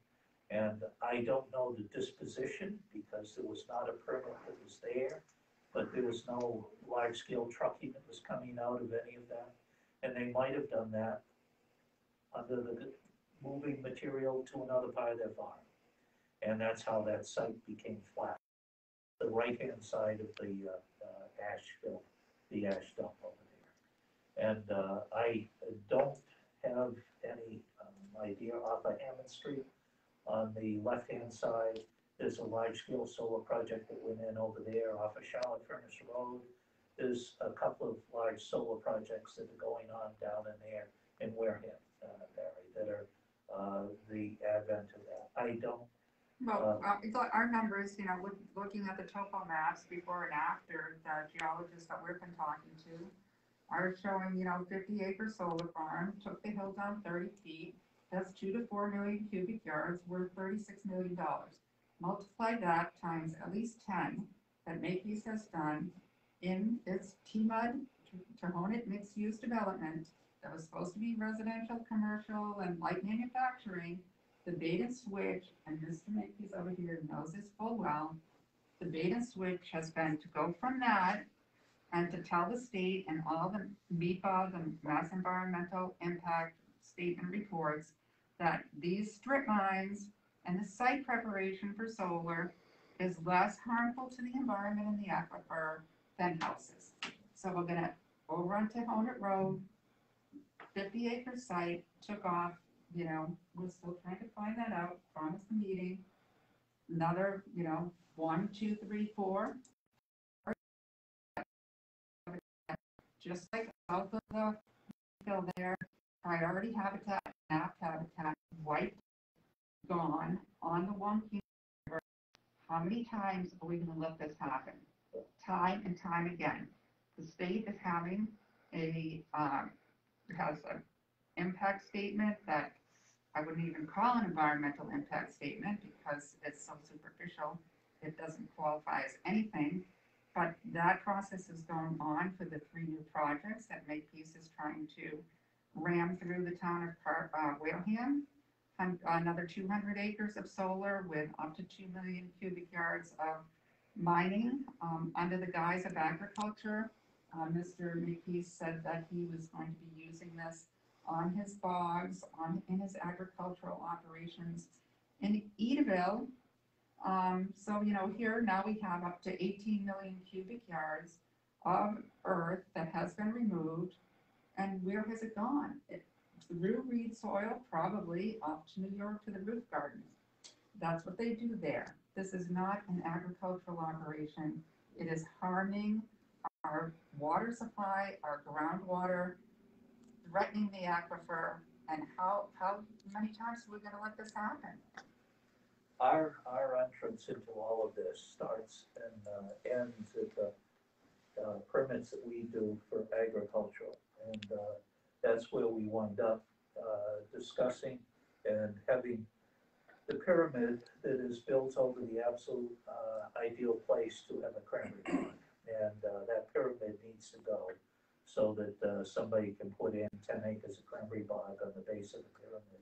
and I don't know the disposition, because there was not a permit that was there, but there was no large-scale trucking that was coming out of any of that, and they might have done that under the moving material to another part of their farm. And that's how that site became flat. The right-hand side of the ash dump over there. And I don't have any idea off of Hammond Street. On the left-hand side, there's a large-scale solar project that went in over there off of Charlotte Furnace Road. There's a couple of large solar projects that are going on down in there in Wareham, Barry, that are the advent of that. I don't. Well, our numbers, looking at the topo maps before and after, the geologists that we've been talking to are showing, 50-acre solar farm, took the hill down 30 feet. That's 2 to 4 million cubic yards worth $36 million. Multiply that times at least 10 that Makepeace has done in its TMUD, Tohonet mixed-use development that was supposed to be residential, commercial, and light manufacturing. The bait and switch, and Mr. Makepeace over here knows this full well, the bait and switch has been to go from that and to tell the state and all the MEPA, the Mass Environmental Impact Statement reports, that these strip mines and the site preparation for solar is less harmful to the environment and the aquifer than houses. So we're gonna, over on Tohonet Road, 50-acre site, took off, we're still trying to find that out, promised the meeting. Another, 1, 2, 3, 4. Just like south of the hill there, priority habitat, napped habitat, white, gone on the Wonky River. How many times are we gonna let this happen? Time and time again. The state is having has an impact statement that I wouldn't even call an environmental impact statement because it's so superficial, it doesn't qualify as anything. But that process is going on for the 3 new projects that Makepeace is trying to ram through the town of Wareham. Another 200 acres of solar with up to 2 million cubic yards of mining under the guise of agriculture. Mr. Makepeace said that he was going to be using this on his bogs, in his agricultural operations in Edaville. So, here now we have up to 18 million cubic yards of earth that has been removed. And where has it gone? Through reed soil, probably up to New York to the roof gardens. That's what they do there. This is not an agricultural operation. It is harming our water supply, our groundwater, threatening the aquifer. And how many times are we going to let this happen? Our entrance into all of this starts and ends at the permits that we do for agricultural. And that's where we wind up discussing and having the pyramid that is built over the absolute ideal place to have a cranberry bog. And that pyramid needs to go so that somebody can put in 10 acres of cranberry bog on the base of the pyramid.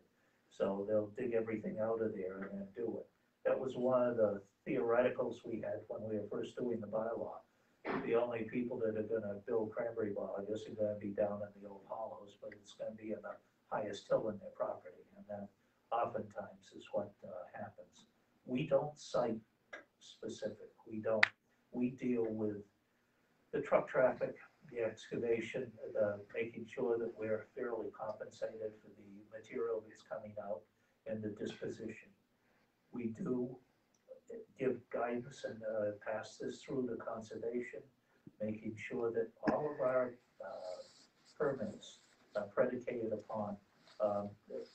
So they'll dig everything out of there and then do it. That was one of the theoreticals we had when we were first doing the bylaw. The only people that are gonna build cranberry bog isn't gonna be down in the old hollows, but it's gonna be in the highest hill in their property. And that oftentimes is what happens. We don't site specific. We deal with the truck traffic, the excavation, making sure that we're fairly compensated for the material that's coming out and the disposition. We do give guidance and pass this through the conservation, making sure that all of our permits predicated upon,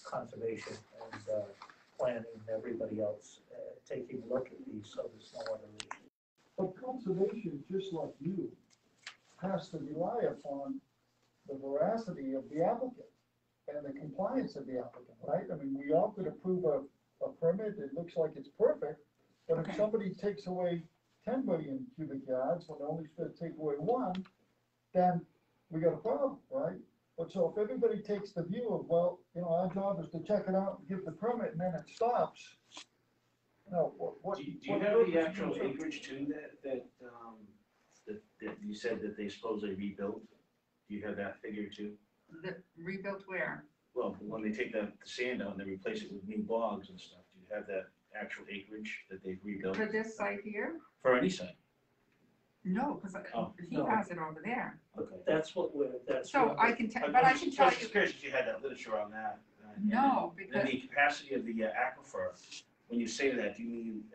conservation and, planning and everybody else, taking a look at these, so there's no other reason. But conservation, just like you, has to rely upon the veracity of the applicant and the compliance of the applicant, right? I mean, we all could approve a permit, it looks like it's perfect, but if Okay. somebody takes away 10 million cubic yards when they're only supposed to take away 1, then we got a problem, right? But so if everybody takes the view of, well, you know, our job is to check it out and give the permit and then it stops, you know, what? Do you what have purpose the is actual it serve? acreage too, that you said that they suppose they rebuilt? Do you have that figure too? The rebuilt where? Well, when they take the sand out and they replace it with new bogs and stuff, do you have that actual acreage that they've rebuilt? For this site here? For any site? No, because Oh, he no. has it over there. Okay. That's what we're, that's. So what I we're- can tell, I'm but I just- can tell just you, curious if you had that literature on that. No, And because- the capacity of the aquifer, when you say that, do you mean,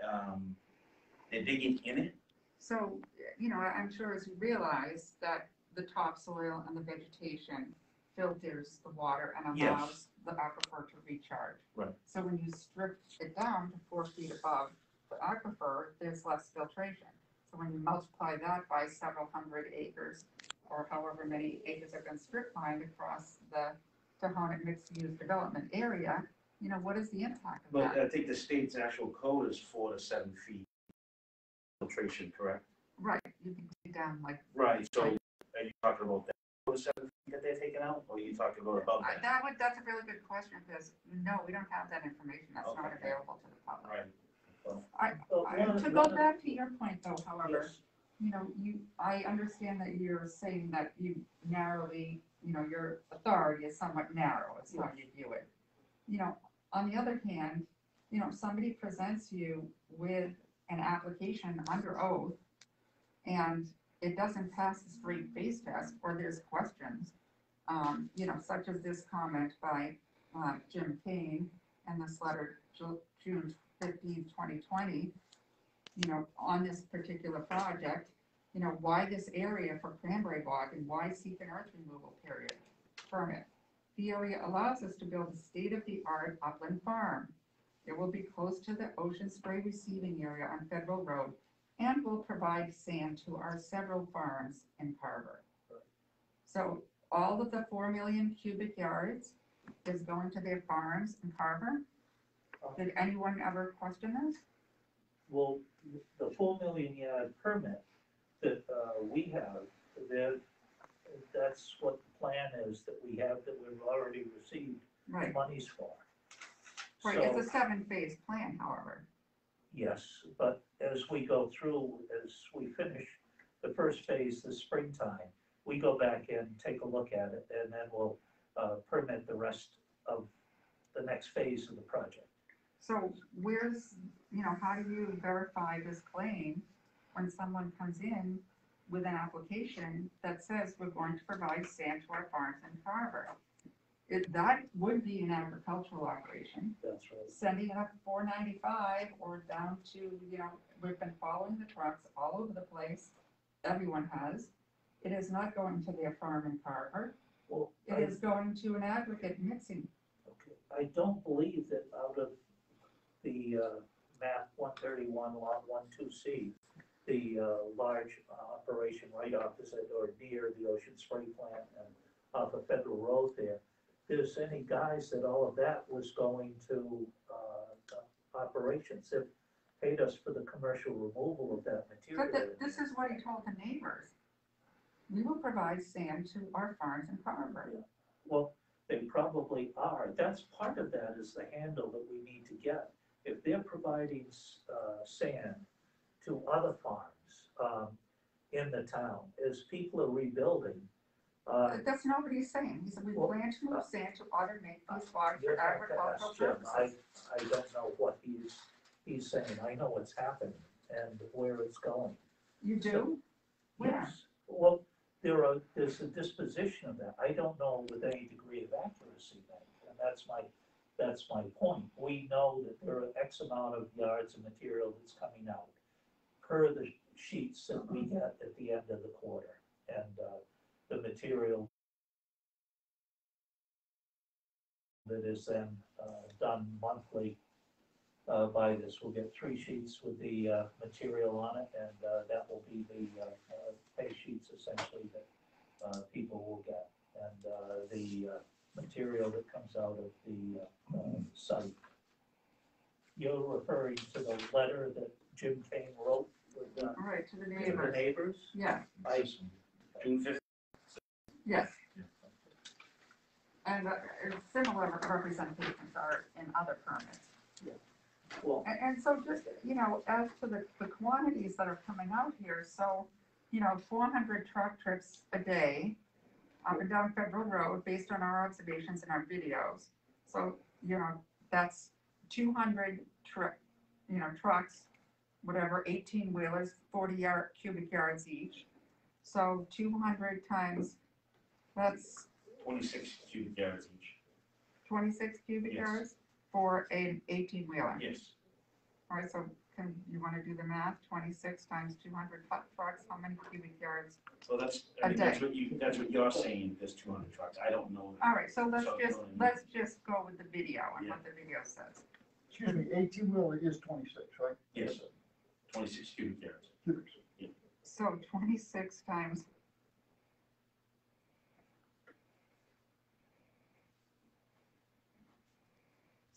they're digging in it? so, you know, I'm sure as you realize that the topsoil and the vegetation filters the water and Yes. allows the aquifer to recharge. Right. So when you strip it down to 4 feet above the aquifer, there's less filtration. So when you multiply that by several hundred acres, or however many acres have been strip mined across the Tohonet mixed-use development area, you know, what is the impact of But that? I think the state's actual code is 4 to 7 feet filtration, correct? Right, you can dig down like, Right, so are you talking about that 4 to 7 feet that they're taking out, or are you talking about above that? that's a really good question, because, no, we don't have that information, that's not Okay. available to the public. Right. But To go back to your point though, however, Yes. you know, I understand that you're saying that you narrowly, you know, your authority is somewhat narrow, is how you view it. You know, on the other hand, you know, somebody presents you with an application under oath and it doesn't pass the straight face test, or there's questions, you know, such as this comment by, Jim Kane and this letter, June 15th, 2020, you know, on this particular project, you know, why this area for cranberry bog and why seek an earth removal permit? The area allows us to build a state-of-the-art upland farm. It will be close to the ocean spray receiving area on Federal Road and will provide sand to our several farms in Carver. So all of the 4 million cubic yards is going to their farms in Carver? Did anyone ever question this? Well, the 4 million yard permit that, we have, there, that's what the plan is that we have, that we've already received Right, monies for. right, So, it's a 7-phase plan, however. yes, but as we go through, as we finish the first phase this springtime, we go back and take a look at it, and then we'll, permit the rest of the next phase of the project. So where's, you know, how do you verify this claim when someone comes in with an application that says we're going to provide sand to our farms in Carver? That would be an agricultural operation. That's right. Sending it up 495 or down to, you know, we've been following the trucks all over the place. Everyone has. It is not going to their farm in Carver. Well, It is going to an aggregate mixing. Okay, I don't believe that out of the map 131, lot 12C, the large operation right opposite or near the Ocean Spray plant and off of Federal Road there's any guys that all of that was going to operations that paid us for the commercial removal of that material. But this is what he told the neighbors. We will provide sand to our farms in Carver. Well, they probably are. That's part of that is the handle that we need to get. If they're providing sand to other farms in the town, as people are rebuilding. That's not what he's saying. He said, we Well, plan to move sand to other make-use logs You're for gonna have to agricultural ask Jim. purposes. I don't know what he's saying. I know what's happening and where it's going. You do? Where? Yes. Well, there's a disposition of that. I don't know with any degree of accuracy then, and that's my point. We know that there are X amount of yards of material that's coming out per the sheets that we get at the end of the quarter. And the material that is then done monthly by this. We'll get 3 sheets with the material on it, and that will be the pay sheets essentially that people will get. And the material that comes out of the site. You're referring to the letter that Jim Kane wrote with Right, to the to the neighbors. neighbors? Yeah, June 5th. yes. And similar representations are in other permits. Well, And so just, you know, as to the quantities that are coming out here, so, you know, 400 truck trips a day up and down Federal Road based on our observations and our videos. So, you know, that's 200 trucks, whatever, 18 wheelers, 40 cubic yards each. So 200 times, that's 26 cubic yards each. 26 cubic Yes. yards for an 18 wheeler. Yes. All right, so you want to do the math? 26 times 200 trucks, how many cubic yards? So that's, A I mean, that's day. what you're saying, there's 200 trucks. I don't know. All right, so let's So, just, you know, let's just go with the video and Yeah. what the video says. Excuse me, 18-wheeler is 26, right? Yes, 26 cubic yards. Cubics. So 26 times.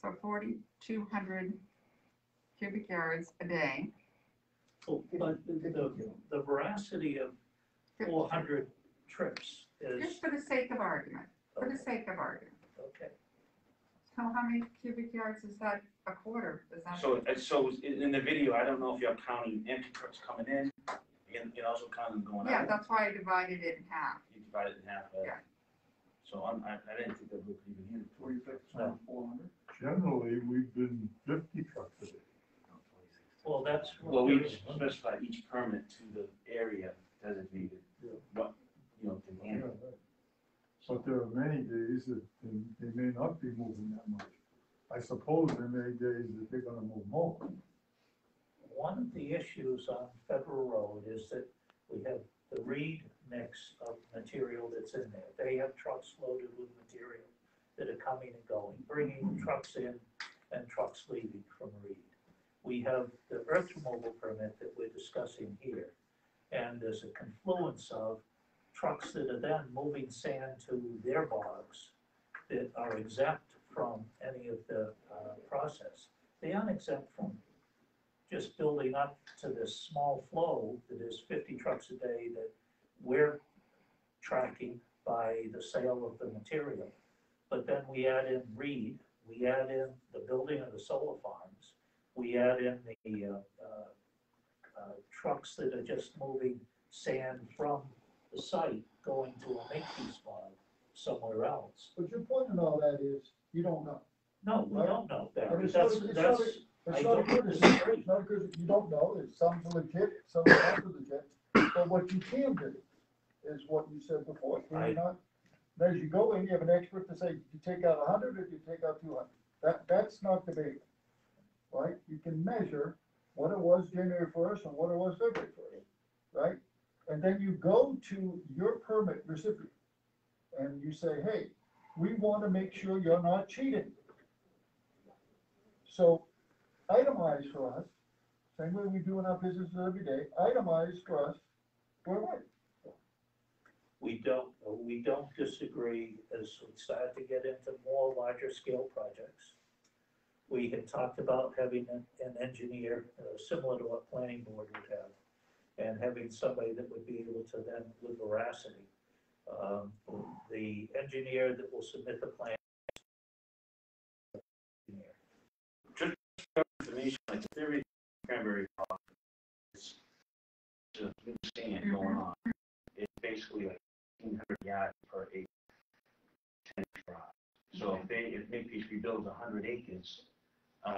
So 4,200 cubic yards a day. but the veracity of 400 trips is, Just for the sake of argument, for the sake of argument. okay. So how many cubic yards is that a quarter? Is that? So in the video, I don't know if you're counting empty trucks coming in, you also count them going Yeah, out. that's why I divided it in half. You divide it in half. Yeah. So I didn't think that we could even hit 26 times 400? Generally, we've been 50 trucks a day. Well, that's. Well, we specify each permit to the area designated, what, to handle. But there are many days that they may not be moving that much. I suppose there may be days that they're gonna move more. One of the issues on Federal Road is that we have the Reed mix of material that's in there. They have trucks loaded with material that are coming and going, bringing trucks in and trucks leaving from Reed. We have the earth removal permit that we're discussing here. And there's a confluence of trucks that are then moving sand to their bogs that are exempt from any of the process. They aren't exempt from just building up to this small flow that is 50 trucks a day that we're tracking by the sale of the material. But then we add in Reed, we add in the building of the solar farms, we add in the trucks that are just moving sand from the site going to a make-use bog somewhere else. But your point in all that is, you don't know. No, we don't know, And Barry, it's that's, not- it's that's, not- I It's not a don't criticism, disagree. it's not a criticism, you don't know, it's some legit, some not legit, but what you can do is what you said before, can you not? As you go in, you have an expert to say, you take out 100 or you take out 200, that's not debatable, right? You can measure what it was January 1st and what it was February 1st, right? And then you go to your permit recipient and you say, hey, we want to make sure you're not cheating. So itemize for us, same way we do in our businesses every day, itemize for us, we're right. We don't disagree as we start to get into more larger scale projects. We had talked about having an engineer, similar to what planning board would have, and having somebody that would be able to then, with veracity, the engineer that will submit the plan. Information, like the theory of Cranberry Bog, it's just new sand going on. It's basically like 1,500 yards per acre. 10 drive. So if Makepeace rebuilds 100 acres,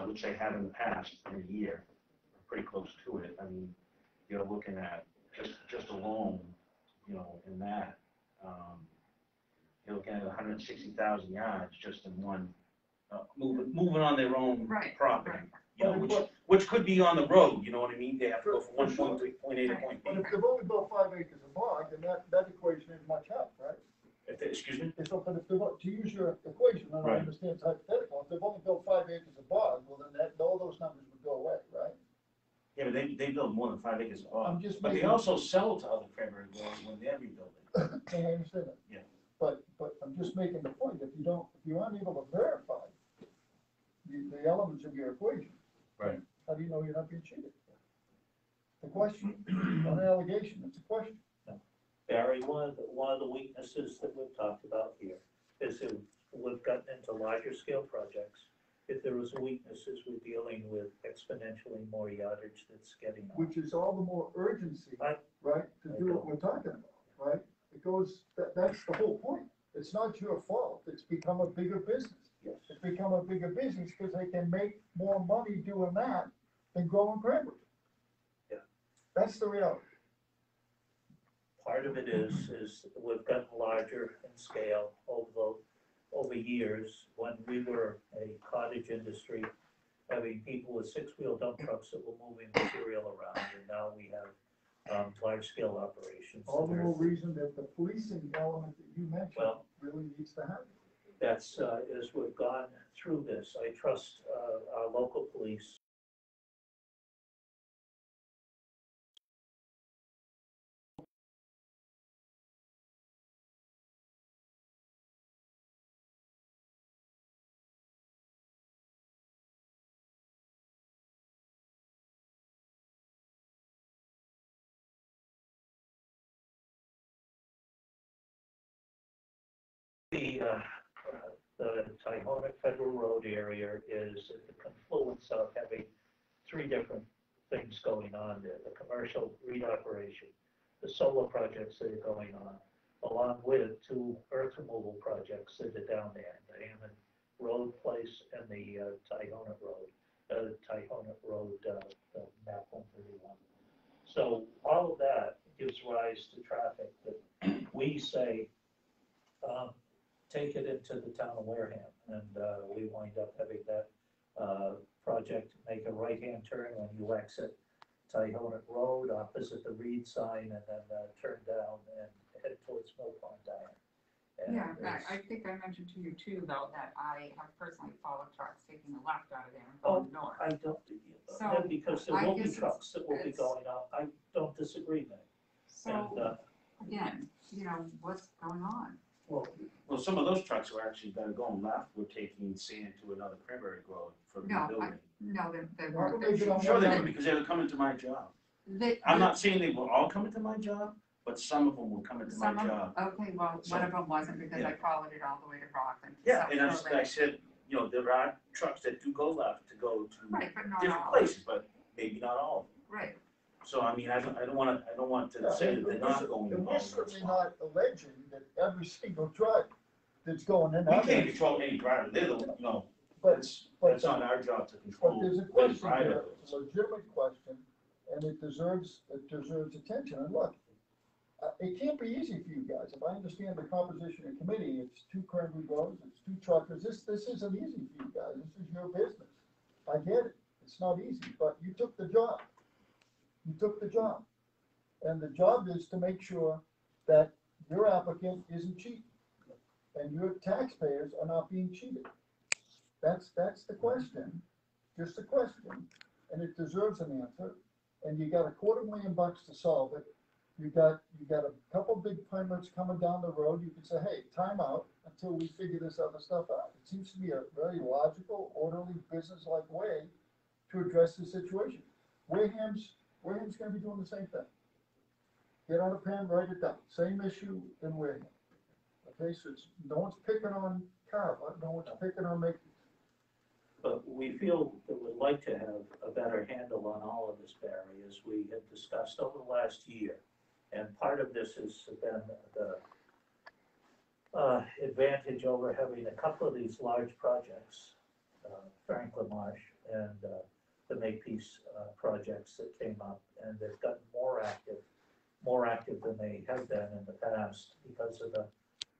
which they have in the past in a year, or pretty close to it, I mean, you're looking at just alone, in that, you're looking at 160,000 yards just in one, moving on their own Right, property. right. Which could be on the road, you know what I mean? They have to go from one point to point A to point B. But if they've only built 5 acres of bog, then that equation is much help, right? Excuse me? But if they've, to use your equation, and I Right. understand it's hypothetical, if they've only built 5 acres of bog, well, then all those numbers would go away, right? Yeah, but they build more than 5 acres of I'm bog. just But they making- also sell to other cranberry growers when they're rebuilding. And I understand that. Yeah. But I'm just making the point, if you aren't able to verify the elements of your equation. Right. How do you know you're not being cheated? The question, not an allegation, it's a question. Barry, one of the weaknesses that we've talked about here is that we've gotten into larger scale projects. If there was weaknesses, we're dealing with exponentially more yardage that's getting on. Which is all the more urgency, I- right, to do what we're talking about, right? It goes, that's the whole point. It's not your fault, it's become a bigger business. Yes. It's become a bigger business because they can make more money doing that than growing cranberry. Yeah. That's the reality. Part of it is we've gotten larger in scale over years. When we were a cottage industry, having people with 6-wheel dump trucks that were moving material around, and now we have large-scale operations. All the more reason that the policing element that you mentioned Well- really needs to happen. That's, as we've gone through this, I trust our local police. The Tyrone Federal Road area is at the confluence of having 3 different things going on there. The commercial reed operation, the solar projects that are going on, along with 2 earth removal projects that are down there, the Hammond Road Place and the Tyrone Road, the map 131. So all of that gives rise to traffic that we say, take it into the town of Wareham, and we wind up having that project make a right-hand turn when you exit Tyrone Road opposite the Reed sign, and then turn down and head towards Mill Pond Iron. And Yeah, it's- I think I mentioned to you too, though, that I have personally followed trucks taking a left out of there and Oh, going north. I don't, So, because there I will be guess trucks that will be it's- going up, I don't disagree, Nick. And, So, again, what's going on? Well, some of those trucks were actually that are going left, were taking sand to another cranberry grove for No, rebuilding. No, they Well, weren't. maybe I'm Sure they wondering- were, because they were coming to my job. They- I'm not saying they were all coming to my job, but some of them were coming to my Some of, job. okay, well, So- one of them wasn't because I Yeah. followed it all the way to Rockland. Yeah, and So I said, there are trucks that do go left to go to Right, but not different all. places, but maybe not all of them. Right, So, I mean, I don't want to say that they're not going. And all we're of certainly them. not alleging that every single truck that's going in. We out can't there- control any driver, they're the, But, that's not our job to but control. there's a which question driver there, goes. it's a legitimate question, and it deserves attention. And look, it can't be easy for you guys. If I understand the composition of the committee, it's 2 cranberry growers, it's 2 truckers. This isn't easy for you guys. This is your business. I get it. It's not easy, but you took the job. You took the job. And the job is to make sure that your applicant isn't cheating and your taxpayers are not being cheated. That's the question, just a question, and it deserves an answer. And you got $250,000 to solve it. You got a couple big permits coming down the road. You can say, hey, time out until we figure this other stuff out. It seems to be a very logical, orderly, business-like way to address the situation. Wareham's gonna be doing the same thing. Get on a pen, write it down. Same issue in Wareham. Okay, so no one's picking on Carver, no one's picking on Makepeace. But we feel that we'd like to have a better handle on all of this, Barry, as we have discussed over the last year. And part of this has been the advantage over having a couple of these large projects, Franklin Marsh and the Makepeace projects that came up, and they've gotten more active than they have been in the past because of the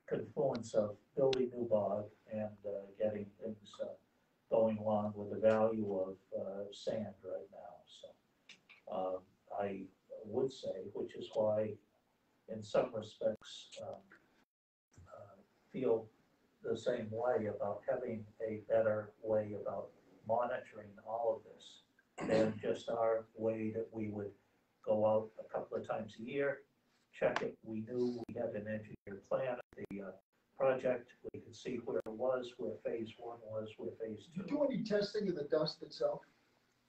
confluence of building new bog and getting things going along with the value of sand right now. So I would say, which is why in some respects feel the same way about having a better way about monitoring all of this than just our way that we would go out a couple of times a year, check it. We knew we had an engineered plan of the project. We could see where it was, where phase one was, where phase Do two. you do any testing of the dust itself?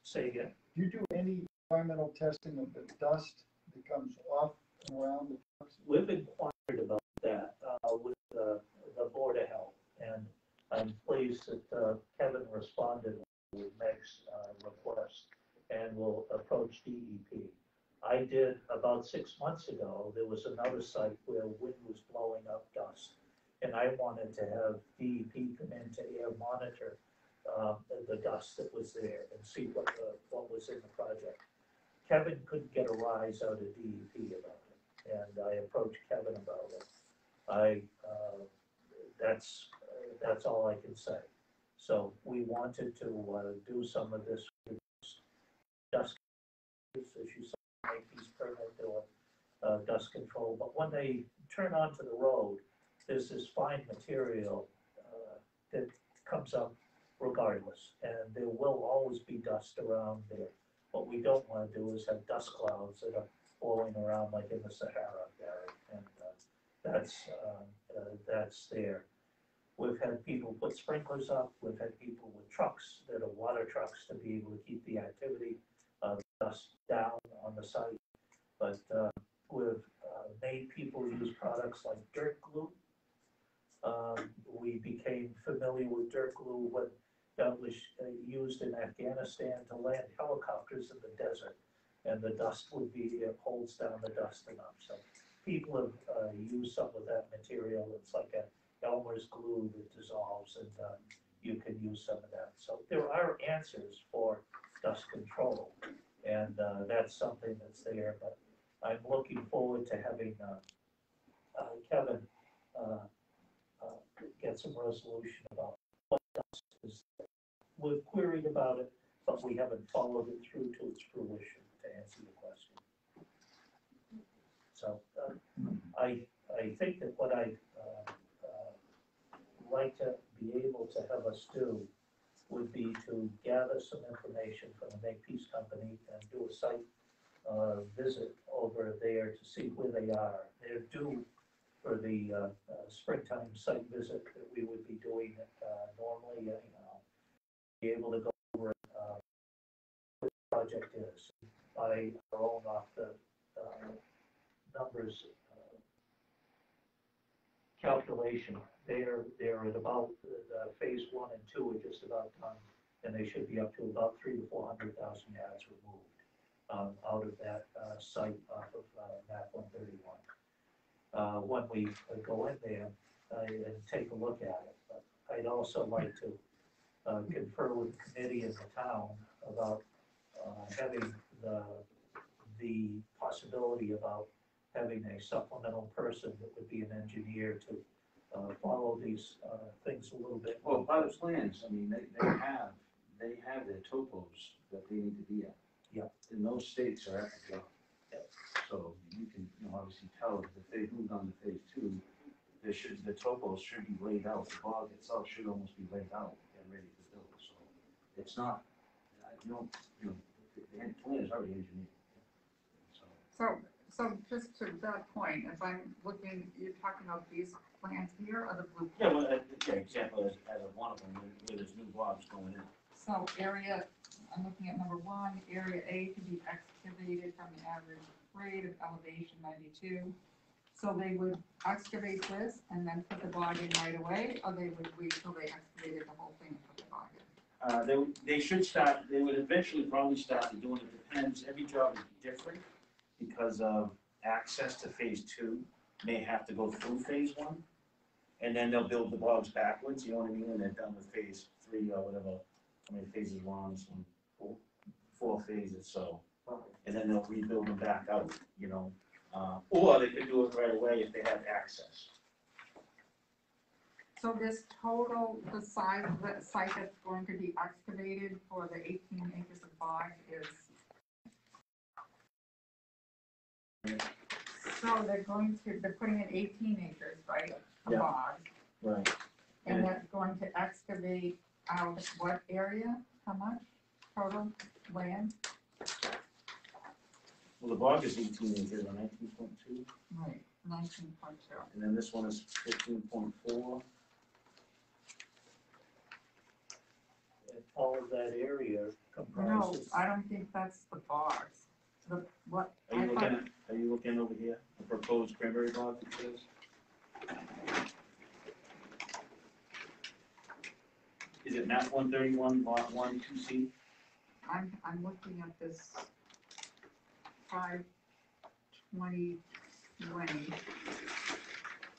Say again. Do you do any environmental testing of the dust that comes off and around the trucks? We've inquired about that with the Board of Health, and I'm pleased that Kevin responded with Meg's request and will approach DEP. I did about 6 months ago, there was another site where wind was blowing up dust, and I wanted to have DEP come in to air monitor the dust that was there and see what was in the project. Kevin couldn't get a rise out of DEP about it, and I approached Kevin about it. That's all I can say. So we wanted to do some of this dust, as you saw, make these permit doing dust control. But when they turn onto the road, there's this fine material that comes up regardless, and there will always be dust around there. What we don't want to do is have dust clouds that are blowing around like in the Sahara, Gary, and that's there. We've had people put sprinklers up. We've had people with trucks that are water trucks to be able to keep the activity of dust down on the site. But we've made people use products like dirt glue. We became familiar with dirt glue when that was used in Afghanistan to land helicopters in the desert, and the dust would be, it holds down the dust enough. So people have used some of that material. It's like a Elmer's glue that dissolves, and you can use some of that. So there are answers for dust control, and that's something that's there. But I'm looking forward to having Kevin get some resolution about what dust is. We've queried about it, but we haven't followed it through to its fruition, to answer your question. So I think that what I'd like to be able to have us do would be to gather some information from the Makepeace Company and do a site visit over there to see where they are. They're due for the springtime site visit that we would be doing normally, be able to go over what the project is by our own off the numbers calculation. They're at about phase 1 and 2 are just about done, and they should be up to about 300,000 to 400,000 yards removed out of that site off of map 131. When we go in there and take a look at it, but I'd also like to confer with the committee and the town about having the possibility about having a supplemental person that would be an engineer to follow these things a little bit. Well, by the plans, I mean, they have their topos that they need to be at. Yeah. And those stakes are at the job. Yeah. So you can, obviously tell that if they've moved on to phase 2, the topos should be laid out. The bog itself should almost be laid out and ready to build. So it's not, the plan is already engineered. So just to that point, if I'm looking, you're talking about these plans here or the blue? Yeah, well, example as of one of them, where there's new blocks going in. So area, I'm looking at number 1, area A to be excavated from the average grade of elevation 92. So they would excavate this and then put the bog in right away, or they would wait till they excavated the whole thing and put the bog in? They should start, they would eventually probably start doing it. Depends, every job is different because of access to phase 2 may have to go through phase 1. And then they'll build the bogs backwards, you know what I mean? And they're done with phase 3 or whatever, how many phases we're on, some 4 phases, so. And then they'll rebuild them back out, or they could do it right away if they had access. So this total, the size of the site that's going to be excavated for the 18 acres of bog is? So they're putting in 18 acres, right, of Yeah. bog, Right. And they're going to excavate out what area? How much total land? Well, the bog is 18 acres on 19.2, Right, 19.2. and then this one is 15.4. And all of that area No, comprises. I don't think that's the bogs. The, what? Are you I thought- are you looking over here, the proposed cranberry bog, it says? Is it map 131, lot 1, 2C? I'm looking at this 5/20/20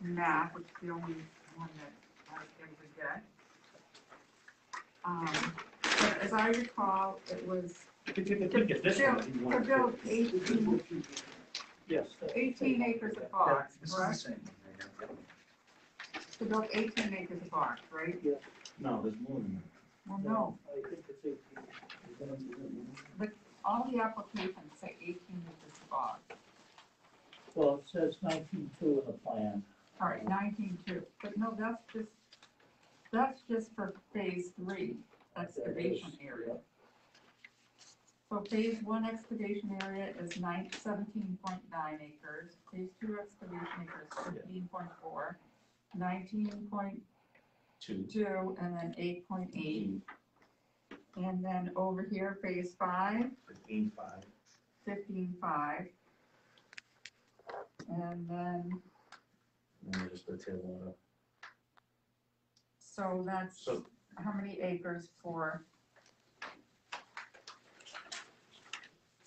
map, which is the only one that I was able to get. But as I recall, it was You could take a peek at this one if you to want. build 18 Yes. 18 acres of bogs, This is the correct? same. To build 18 acres of bogs, right? No, there's more than that. Well, no, I think it's 18. all the applications say 18 acres of bogs. Well, it says 19.2 in the plan. All right, 19.2, but no, that's just for phase 3 excavation area. So phase 1 excavation area is 17.9 acres, phase 2 excavation acres 15.4, 19.2, Two. and then 8.8. And then over here, phase 5, 15.5. 15.5. And then, And then just the tail one up. so that's So, how many acres for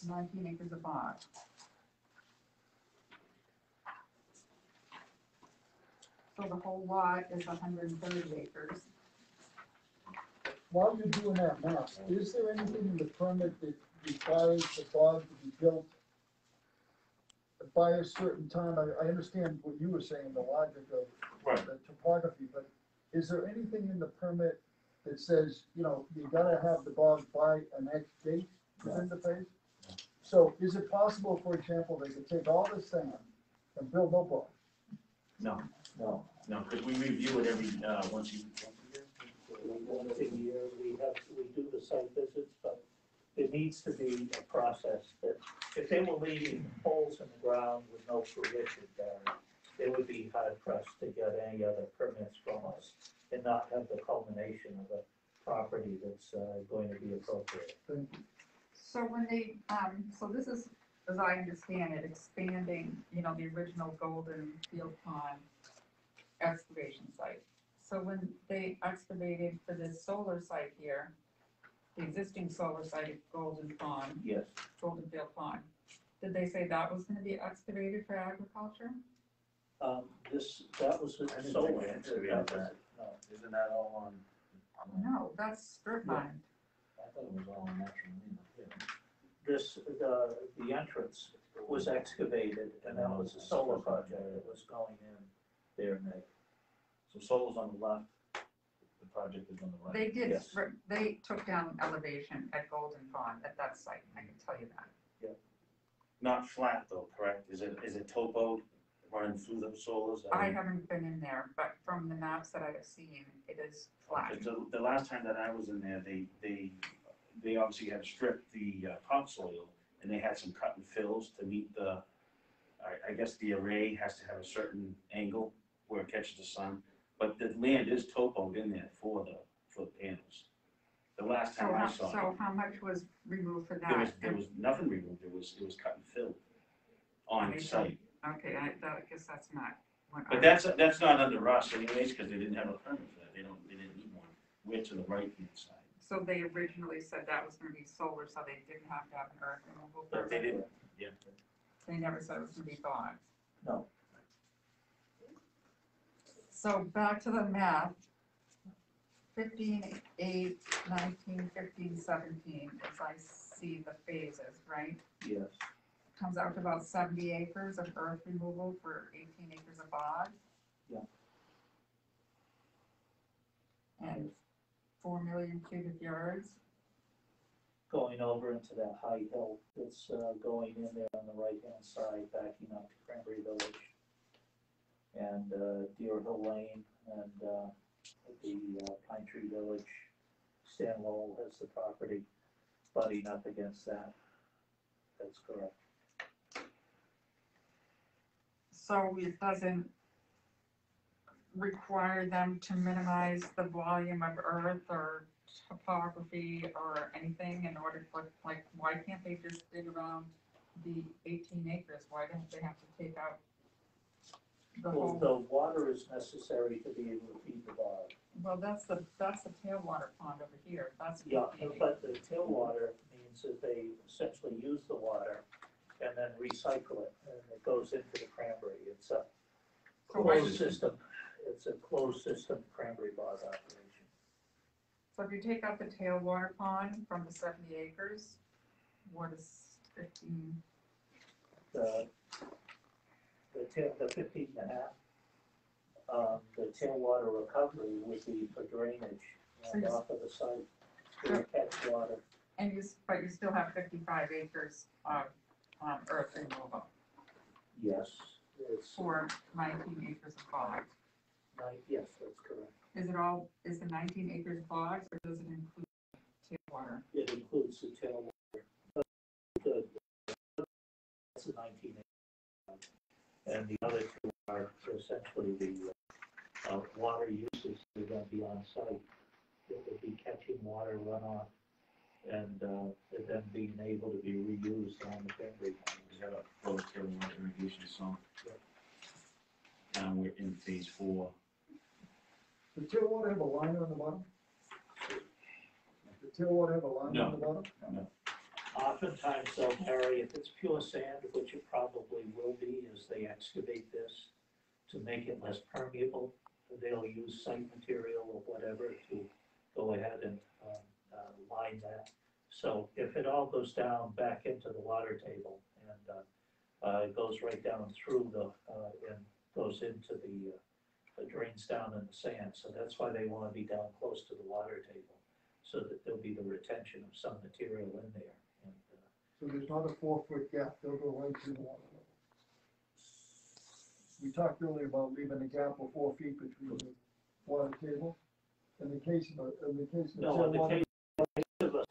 19 acres of bog? So the whole lot is 130 acres. While you're doing that map, is there anything in the permit that requires the bog to be built by a certain time? I understand what you were saying, the logic of right, the topography, but is there anything in the permit that says, you know, you gotta have the bog by an X date within the phase? So is it possible, for example, they could take all this sand and build no bog? no, No. because we review it every, once a year. Once a year, we do the site visits, but there needs to be a process that, if they were leaving holes in the ground with no fruition, Barry, they would be hard pressed to get any other permits from us and not have the culmination of a property that's going to be appropriate. So when they, so this is, as I understand it, expanding, the original Golden Field Pond excavation site. So when they excavated for this solar site here, the existing solar site at Golden Pond, Yes. Golden Field Pond, did they say that was gonna be excavated for agriculture? That was a I didn't solar. think we excavated that. No, Isn't that all on? No, that's strip mine. I thought it was all on natural land. the entrance was excavated, and that was a solar project that was going in there, Nick. So solar's on the left, the project is on the right. They did, Yes. they took down elevation at Golden Pond at that site, I can tell you that. Not flat though, correct? Is it topo running through the solars? I haven't been in there, but from the maps that I have seen, it is flat. Because the last time that I was in there, they obviously had to strip the topsoil, and they had some cut and fills to meet the, I guess the array has to have a certain angle where it catches the sun, but the land is topoed in there for the panels. The last time I saw So it, how much was removed for there that? was nothing removed, it was cut and filled on site. Okay, I guess that's not what But I. that's not under us anyways, because they didn't have a permit for that, they didn't need one. We're to the right hand side. So they originally said that was gonna be solar, so they didn't have to have an earth removal But they permit? didn't, yeah. They never said it was gonna be bogs. No. So back to the map. 15/8, 19, 15, 17, as I see the phases, right? Yes. Comes out to about 70 acres of earth removal for 18 acres of bog. Yeah. And 4 million cubic yards. Going over into that high hill that's going in there on the right-hand side, backing up to Cranberry Village. And Deer Hill Lane, and, the Pine Tree Village, Stan Lowell has the property butting up against that. That's correct. So it doesn't require them to minimize the volume of earth or topography or anything in order for, like, why can't they just dig around the 18 acres? Why don't they have to take out the Well, whole? the water is necessary to be able to feed the bog. Well, that's the tailwater pond over here, that's. Yeah, 15 acres. but the tailwater means that they essentially use the water and then recycle it, and it goes into the cranberry. It's a So why closed system, it's a closed system cranberry bog operation. So if you take out the tailwater pond from the 70 acres, what is 15? The 15 and a half, the tailwater recovery would be for drainage So and you- off of the site, to catch water. And but you still have 55 acres of earth removal Yes, it's, for 19 acres of bogs. yes, that's correct. Is the 19 acres bogs, or does it include tailwater? It includes the tailwater. That's the 19 acres. And the other two are essentially the water uses that are going to be on site. It would be catching water runoff and then being able to be reused on the cranberry farm. Is that a flow tailwater irrigation sump? Yep. Now we're in phase 4. The tailwater have a line on the bottom? The tailwater have a line on the bottom? No. Oftentimes they'll vary, if it's pure sand, which it probably will be as they excavate this to make it less permeable, they'll use site material or whatever to go ahead and line that. So if it all goes down back into the water table and it goes right down through and goes into the drains down in the sand, so that's why they want to be down close to the water table, so that there'll be the retention of some material in there. And, So there's not a 4-foot gap, they'll go right through the water level. We talked earlier about leaving a gap of 4 feet between the water table. In the case of no, in the tailwater, case of a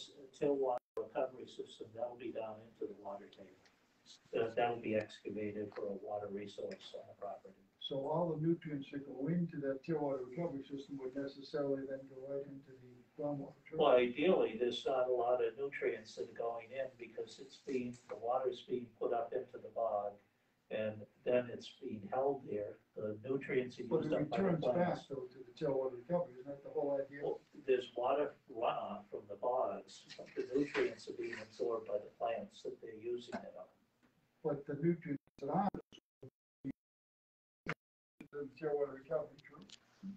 tailwater recovery system, that'll be down into the water table. That'll be excavated for a water resource on the property. so all the nutrients that go into that tailwater recovery system would necessarily then go right into the groundwater. Well, ideally, there's not a lot of nutrients that are going in because the water's being put up into the bog and then it's being held there. The nutrients are But used it up by the returns back plants. though to the tailwater recovery, isn't that the whole idea? Well, there's water runoff from the bogs, but the nutrients are being absorbed by the plants that they're using it on. But the nutrients that are the tailwater recovery, true?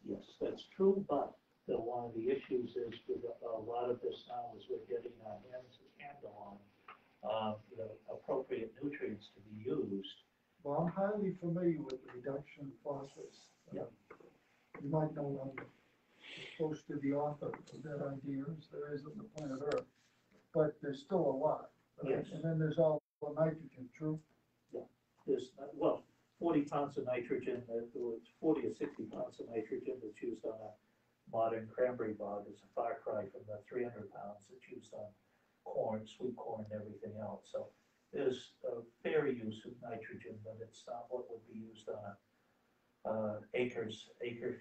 Yes, that's true, but one of the issues is with a lot of this now is we're getting our hands a handle on the appropriate nutrients to be used. Well, I'm highly familiar with the reduction of phosphorus. Yeah. You might know I'm close to the author of that idea, as there is on the planet Earth, but there's still a lot. Right? Yes. And then there's all the nitrogen, true? There's, 40 pounds of nitrogen, it's 40 or 60 pounds of nitrogen that's used on a modern cranberry bog is a far cry from the 300 pounds that's used on corn, sweet corn, and everything else. So there's a fair use of nitrogen, but it's not what would be used on a acre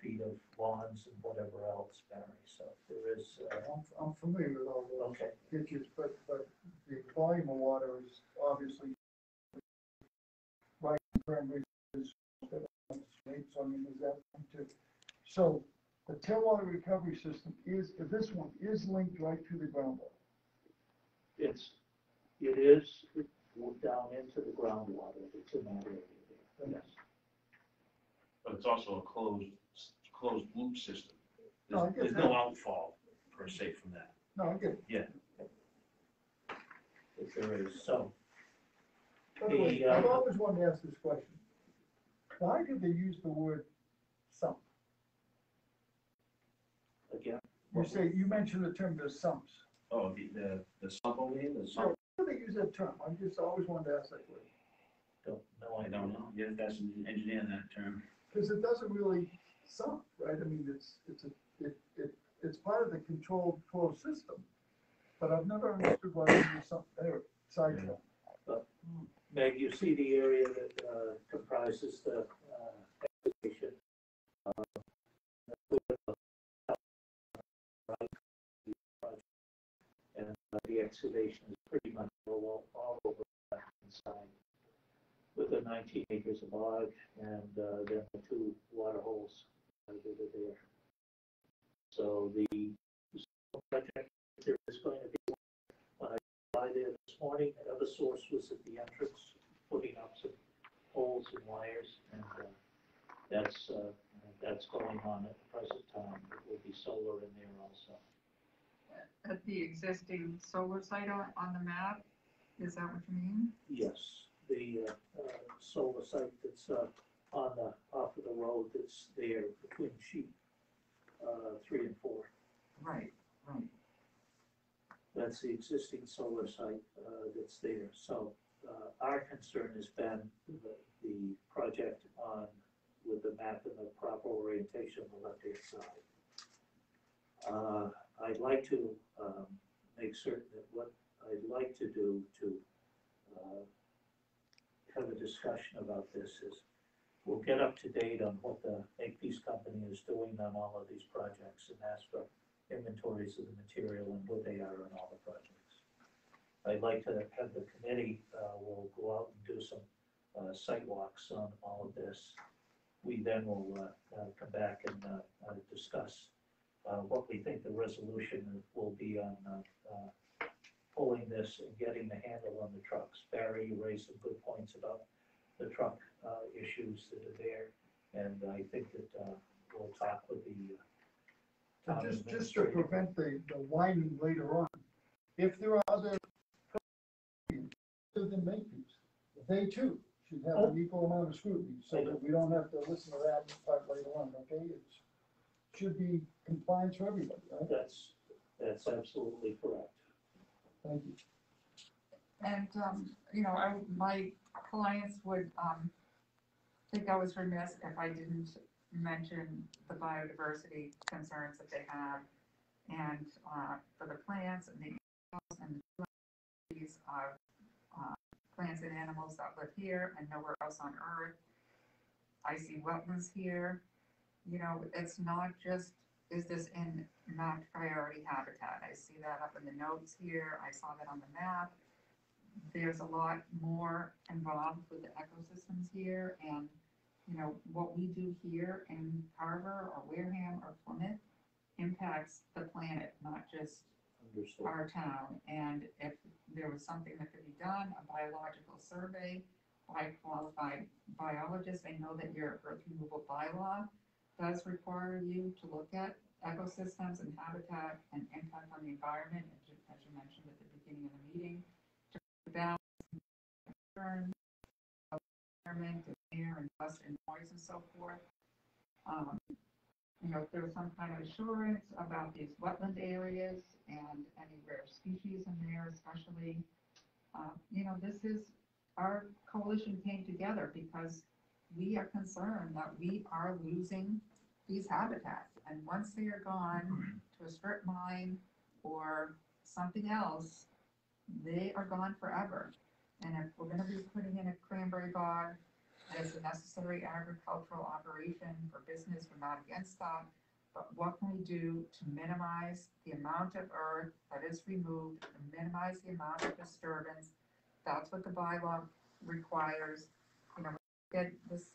feet of lawns and whatever else, Barry. So there is, I'm familiar with all those okay. ditches, but the volume of water is obviously right in cranberry is, so I mean, is that one too? So the tailwater recovery system this one is linked right to the groundwater. It is down into the groundwater. It's in that area there. Yes. But it's also a closed loop system. No, I get There's that. no outfall per se from that. No, I get it. Yeah. If there is, so. By the way, The, I've always wanted to ask this question. Why did they use the word sump? Again, You mentioned the term the sumps. Oh, the sump over here, the So sump, why do they use that term? I just always wanted to ask that question. don't know. I don't know. Yeah, that's an engineer, that term. Because it doesn't really some, right? I mean, it's part of the controlled flow system, but I've never understood why there's something there, sidetrack. Meg, you see the area that comprises the excavation. And the excavation is pretty much all over the side, with the 19 acres of bog and then the 2 water holes that are there. So the project, there is going to be, when I by there this morning, Eversource was at the entrance, putting up some poles and wires, and that's going on at the present time. There will be solar in there also. At the existing solar site on the map, is that what you mean? Yes, the solar site that's on the, off of the road that's there between sheet 3 and 4. Right, right. That's the existing solar site that's there. So our concern has been the project on with the map and the proper orientation on the left-hand side. I'd like to make certain that what I'd like to do to have a discussion about this is we'll get up to date on what the Makepeace company is doing on all of these projects and ask for inventories of the material and what they are on all the projects. I'd like to have the committee, will go out and do some site walks on all of this. We then will come back and discuss what we think the resolution will be on pulling this and getting the handle on the trucks. Barry, you raised some good points about the truck issues that are there, and I think that we'll talk with the town Just to administrator. prevent the whining later on, if there are other than Makepeace, they too should have an equal amount of scrutiny, so that we don't have to listen to that part later on, okay? It should be compliance for everybody, right? That's absolutely correct. Thank you. And, my clients would, think I was remiss if I didn't mention the biodiversity concerns that they have. And, for the plants and the animals and the trees of, plants and animals that live here and nowhere else on Earth. I see wetlands here. It's not just, is this in mapped priority habitat? I see that up in the notes here. I saw that on the map. There's a lot more involved with the ecosystems here, and what we do here in Carver or Wareham or Plymouth impacts the planet, not just Understood. our town. And if there was something that could be done, a biological survey by qualified biologists, I know that your earth removal bylaw does require you to look at ecosystems and habitat and impact on the environment, as you mentioned at the beginning of the meeting, to balance environment and air and dust and noise and so forth. If there was some kind of assurance about these wetland areas and any rare species in there, especially, this is, our coalition came together because we are concerned that we are losing these habitats. And once they are gone to a strip mine or something else, they are gone forever. And if we're gonna be putting in a cranberry bog as a necessary agricultural operation for business, we're not against that. But what can we do to minimize the amount of earth that is removed, and minimize the amount of disturbance? That's what the bylaw requires. Get this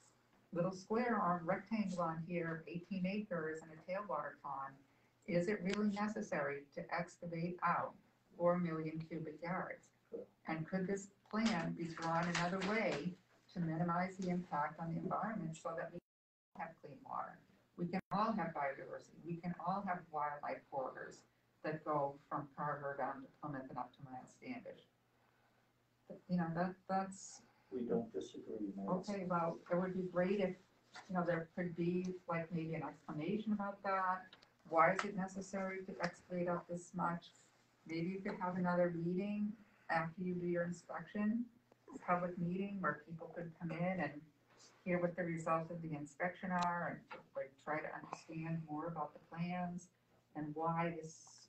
little square or rectangle on here, 18 acres and a tailwater pond. Is it really necessary to excavate out 4 million cubic yards? And could this plan be drawn another way to minimize the impact on the environment so that we can have clean water? We can all have biodiversity. We can all have wildlife corridors that go from Carver down to Plymouth and up to Miles Standish. That's. We don't disagree, Nancy. Okay, well, it would be great if, there could be like maybe an explanation about that. Why is it necessary to excavate out this much? Maybe you could have another meeting after you do your inspection, a public meeting where people could come in and hear what the results of the inspection are, and like try to understand more about the plans and why this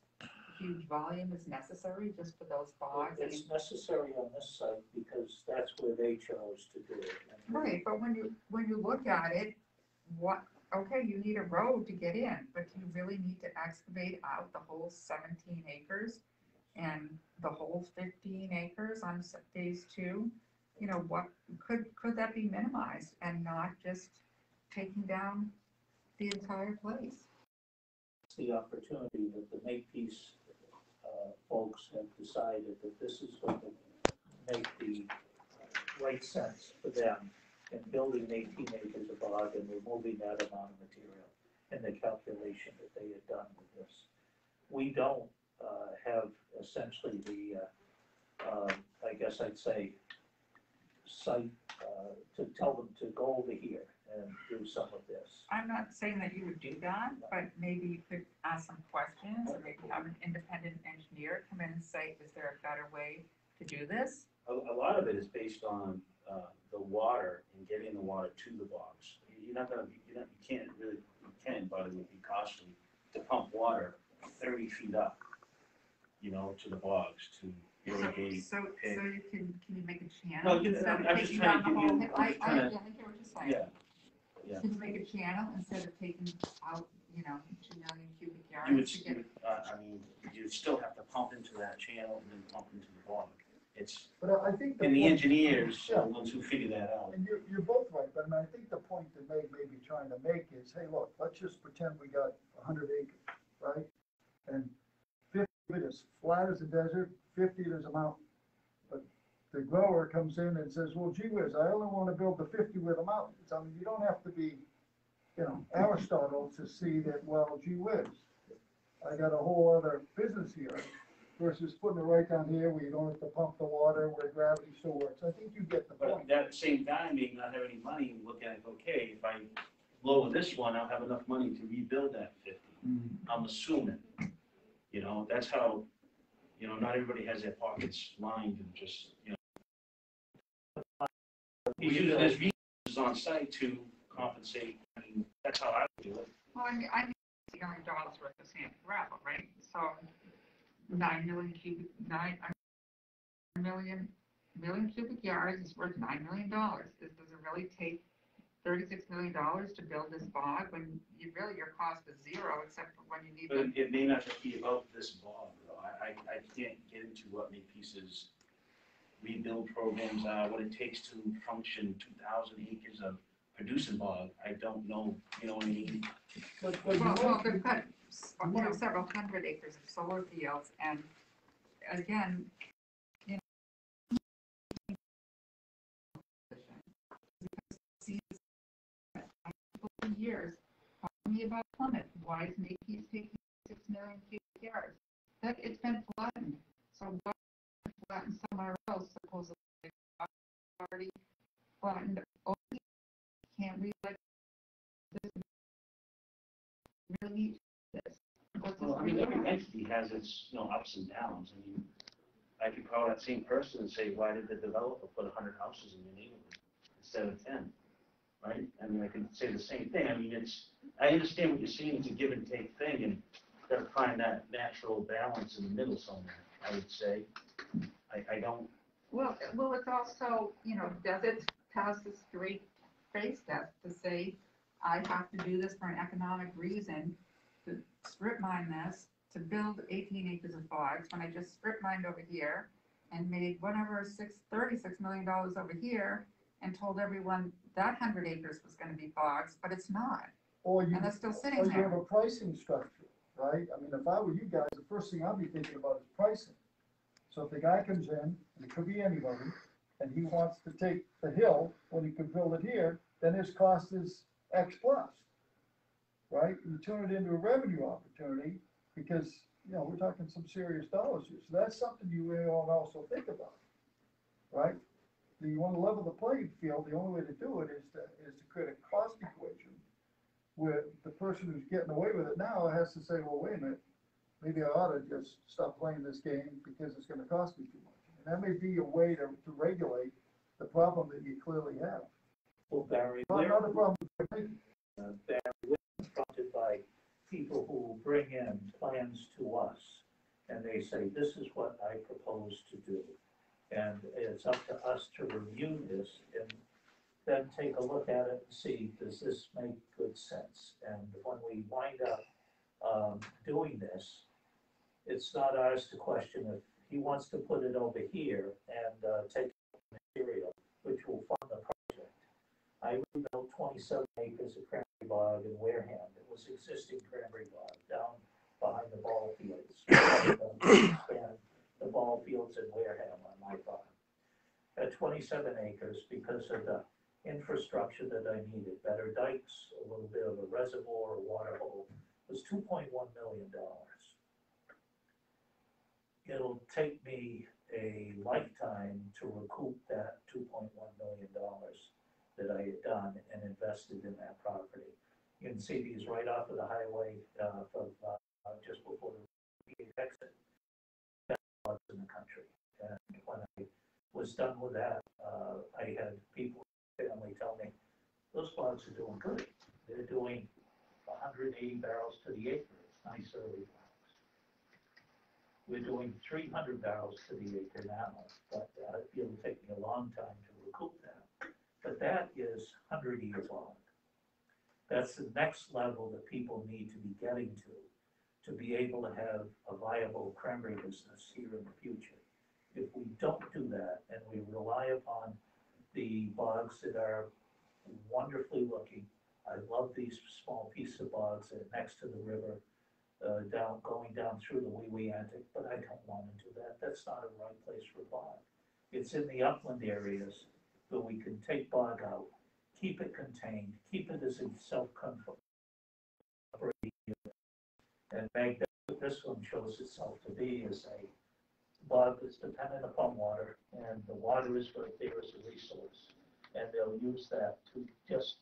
huge volume is necessary just for those bogs. It's necessary on this site because that's where they chose to do it. And Right, but when you look at it, what, okay, you need a road to get in, but do you really need to excavate out the whole 17 acres and the whole 15 acres on phase two? You know, what, could that be minimized and not just taking down the entire place? It's the opportunity that the Makepeace folks have decided that this is what will make the right sense for them in building 18 acres of bog and removing that amount of material in the calculation that they had done with this. We don't have essentially the, I guess I'd say, site to tell them to go over here and do some of this. I'm not saying that you would do that, but maybe you could ask some questions, or maybe have an independent engineer come in and say, is there a better way to do this? A lot of it is based on the water and getting the water to the bogs. You can, but it would be costly to pump water 30 feet up, you know, to the bogs to irrigate. So you can you make a No, channel you- instead of I'm just taking trying down to the give whole, you- I I'm trying to- get what you're saying. Yeah, Can you make a channel instead of taking out, 2 million cubic you would, yards to get? you'd still have to pump into that channel and then pump into the bog. It's, But I think. and the point- engineers Yeah. are the ones who figure that out. And you're both right, but I mean, I think the point that may be trying to make is, hey, look, let's just pretend we got 100 acres, right? And 50 of it is flat as a desert, 50 there's a mountain. But the grower comes in and says, well, gee whiz, I only want to build the 50 with the mountains. I mean, you don't have to be, Aristotle to see that, well, gee whiz, I got a whole other business here versus putting it right down here where you don't have to pump the water, where gravity still works. I think you get the But point. at the same time, being not have any money, and look at it, okay, if I lower this one, I'll have enough money to rebuild that 50. I'm assuming, that's how, not everybody has their pockets lined and just, there's resources on site to compensate. I mean, that's how I would do it. Well, I need $1 million worth of sand and gravel, right? So 9 million cubic yards is worth $9 million. Does it really take $36 million to build this bog when your cost is zero except for when you need But the. it may not just be about this bog, though. I can't get into what Makepeace's rebuild programs are, what it takes to function 2,000 acres of producing bog. I don't know, you know what I mean? But Well, they've got, several hundred acres of solar fields, and again, for years, talking to me about Plymouth, why is Makepeace taking 6 million cubic yards? That it's been flattened, so why flattened somewhere else supposedly already flattened over here? Can't we this really need this? Well, I mean, every entity has its, ups and downs. I mean, I could call that same person and say, why did the developer put 100 houses in your neighborhood instead of 10? Right? I mean, I could say the same thing. I mean, I understand what you're saying. It's a give and take thing, and got to find that natural balance in the middle somewhere, I would say. I don't. Well, it's also, does it pass the straight face test to say, I have to do this for an economic reason, to strip mine this, to build 18 acres of bogs, when I just strip mined over here and made whatever, $36 million over here, and told everyone that 100 acres was gonna be bogs, but it's not, and they're still sitting Or you have there. a pricing structure, right? I mean, if I were you guys, the first thing I'd be thinking about is pricing. So if the guy comes in, and it could be anybody, and he wants to take the hill when he could build it here, then his cost is X plus, right? You turn it into a revenue opportunity because, we're talking some serious dollars here. So that's something you really ought to also think about, right? You want to level the playing field, the only way to do it is to create a cost equation where the person who's getting away with it now has to say, well, wait a minute, maybe I ought to just stop playing this game because it's going to cost me too much. And that may be a way to regulate the problem that you clearly have. Well, Barry, Not we're, not a problem. Barry, we're confronted by people who bring in plans to us, and they say, this is what I propose to do. And it's up to us to review this and then take a look at it and see, does this make good sense? And when we wind up doing this, it's not ours to question if he wants to put it over here and take material, which will fund the project. I rebuilt 27 acres of cranberry bog in Wareham. It was existing cranberry bog down behind the ball fields. And the ball fields in Wareham on my farm. At 27 acres, because of the infrastructure that I needed, better dikes, a little bit of a reservoir, a water hole, was $2.1 million. It'll take me a lifetime to recoup that $2.1 million that I had done and invested in that property. You can see these right off of the highway from just before the exit in the country. And when I was done with that, I had people, family tell me, those logs are doing good. They're doing 180 barrels to the acre. It's nice early logs. We're doing 300 barrels to the acre now, but it'll take me a long time to recoup that. But that is 100-year log. That's the next level that people need to be getting to be able to have a viable cranberry business here in the future. If we don't do that and we rely upon the bogs that are wonderfully looking, I love these small pieces of bogs that are next to the river, going down through the wee Antic, but I don't want to do that. That's not a right place for bog. It's in the upland areas where we can take bog out, keep it contained, keep it as a self-contained, and make that what this one shows itself to be is a bog that's dependent upon water, and the water is right there as a resource. And they'll use that to just,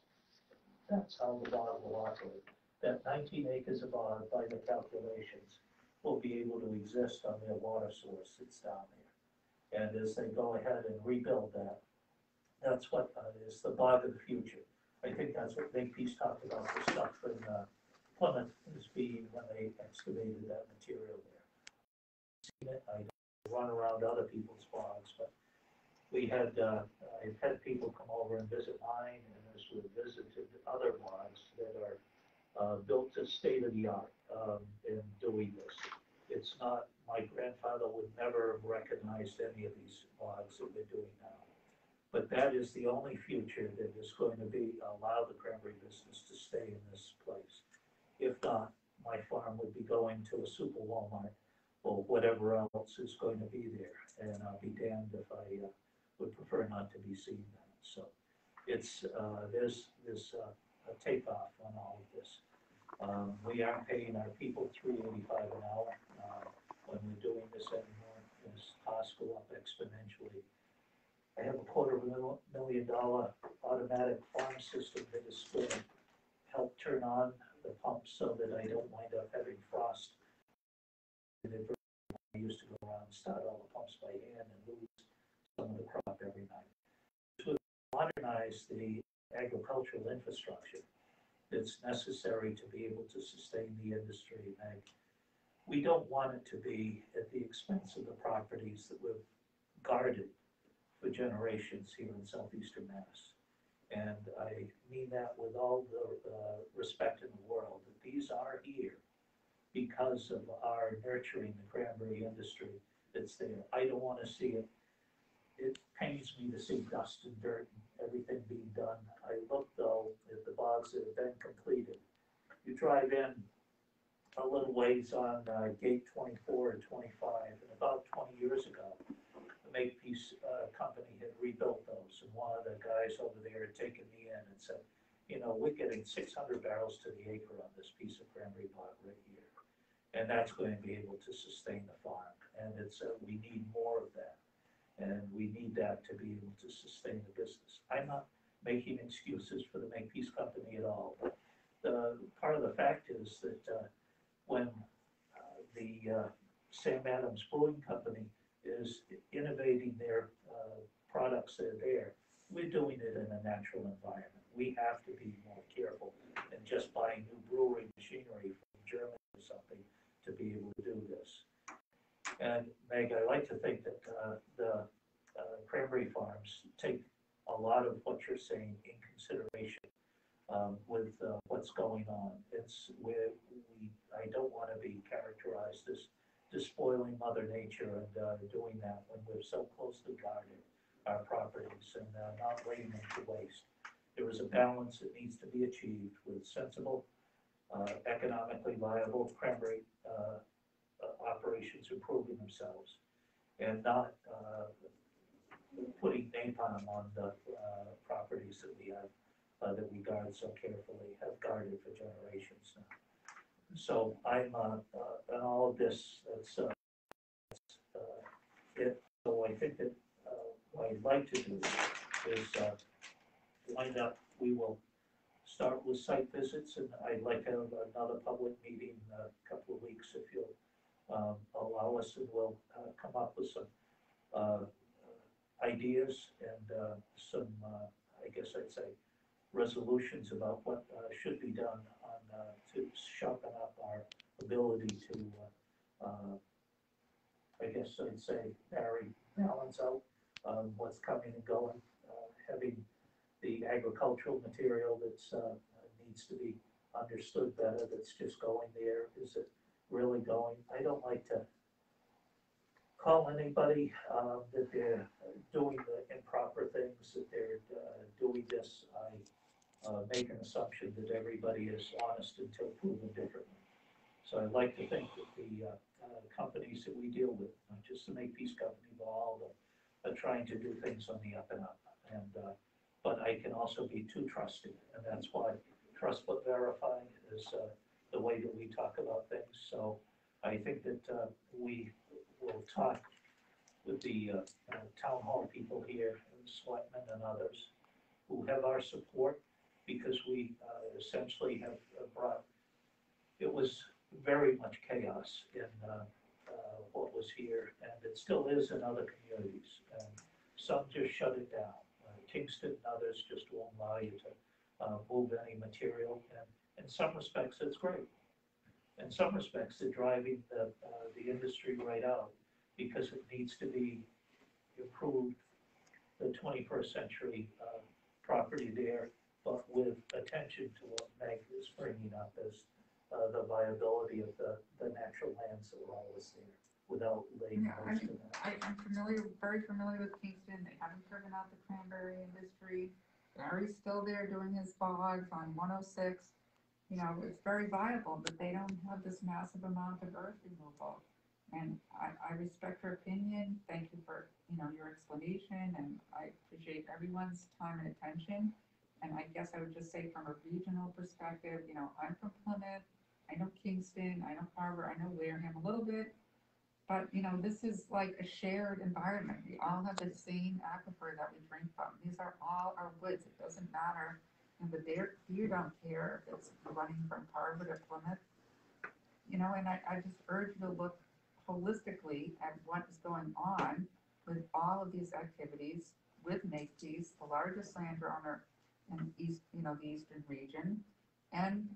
that's how the bog will operate. That 19 acres of bog, by the calculations, will be able to exist on their water source that's down there. And as they go ahead and rebuild that, that's what is the bog of the future. I think that's what Makepeace talked about, the stuff in Plymouth as being when they excavated that material there. Seen it, I run around other people's bogs, but we had, I've had people come over and visit mine, and as we visited other bogs that are built to state of the art in doing this. It's not, my grandfather would never have recognized any of these bogs that we're doing now. But that is the only future that is going to be, allow the cranberry business to stay in this place. If not, my farm would be going to a super Walmart or whatever else is going to be there. And I'll be damned if I would prefer not to be seeing that. So it's, there's a takeoff on all of this. We aren't paying our people $3.85 an hour when we're doing this anymore. As costs go up exponentially. I have a $250,000 automatic farm system that is going to help turn on the pumps so that I don't wind up having frost. I used to go around and start all the pumps by hand and lose some of the crop every night. This would modernize the agricultural infrastructure that's necessary to be able to sustain the industry. And we don't want it to be at the expense of the properties that we've guarded for generations here in southeastern Mass. And I mean that with all the respect in the world, that these are here because of our nurturing the cranberry industry that's there. I don't want to see it. It pains me to see dust and dirt and everything being done. I look though at the bogs that have been completed. You drive in a little ways on gate 24 and 25, and about 20 years ago, the Makepeace company had rebuilt those, and one of the guys over there had taken me in and said, you know, we're getting 600 barrels to the acre on this piece of cranberry bog right here, and that's going to be able to sustain the farm, and it's we need more of that, and we need that to be able to sustain the business. I'm not making excuses for the Makepeace company at all, but the part of the fact is that when the Sam Adams Brewing Company is innovating their products that are there, we're doing it in a natural environment. We have to be more careful than just buying new brewing machinery from Germany or something to be able to do this. And Meg, I like to think that the cranberry farms take a lot of what you're saying in consideration with what's going on. It's where I don't want to be characterized as despoiling Mother Nature and doing that when we're so closely guarded our properties and not laying them to waste. There is a balance that needs to be achieved with sensible, economically viable cranberry operations improving themselves and not putting napalm on the properties that we have, that we guard so carefully, have guarded for generations now. So I'm, and all of this, that's it. So I think that what I'd like to do is wind up, we will start with site visits, and I'd like to have another public meeting in a couple of weeks if you'll allow us, and we'll come up with some ideas and some, I guess I'd say, resolutions about what should be done on to sharpen up our ability to, I guess I'd say, balance out what's coming and going, having the agricultural material that's needs to be understood better, that's just going there. Is it really going? I don't like to call anybody that they're doing the improper things, that they're doing this. I make an assumption that everybody is honest until proven differently. So I'd like to think that the companies that we deal with, not just the Makepeace Company, but all are trying to do things on the up and up. And but I can also be too trusting, and that's why trust but verify is the way that we talk about things. So I think that we will talk with the town hall people here, and selectmen and others who have our support, because we essentially have brought, it was very much chaos in what was here, and it still is in other communities. And some just shut it down. Kingston and others just won't allow you to move any material, and in some respects it's great. In some respects they're driving the industry right out, because it needs to be improved, the 21st century property there, but with attention to what Meg is bringing up as the viability of the natural lands that were always there, without laying waste to that. I'm very familiar with Kingston. They haven't driven out the cranberry industry. Barry's still there doing his bogs on 106. You know, it's very viable, but they don't have this massive amount of earth removal. And I respect her opinion. Thank you for, your explanation, and I appreciate everyone's time and attention. And I guess I would just say, from a regional perspective, I'm from Plymouth, I know Kingston, I know Carver, I know Wareham a little bit, but this is like a shared environment. We all have the same aquifer that we drink from. These are all our woods. It doesn't matter. And the deer don't care if it's running from Carver to Plymouth. And I just urge you to look holistically at what is going on with all of these activities with Makepeace, the largest landowner in East, the Eastern region. And,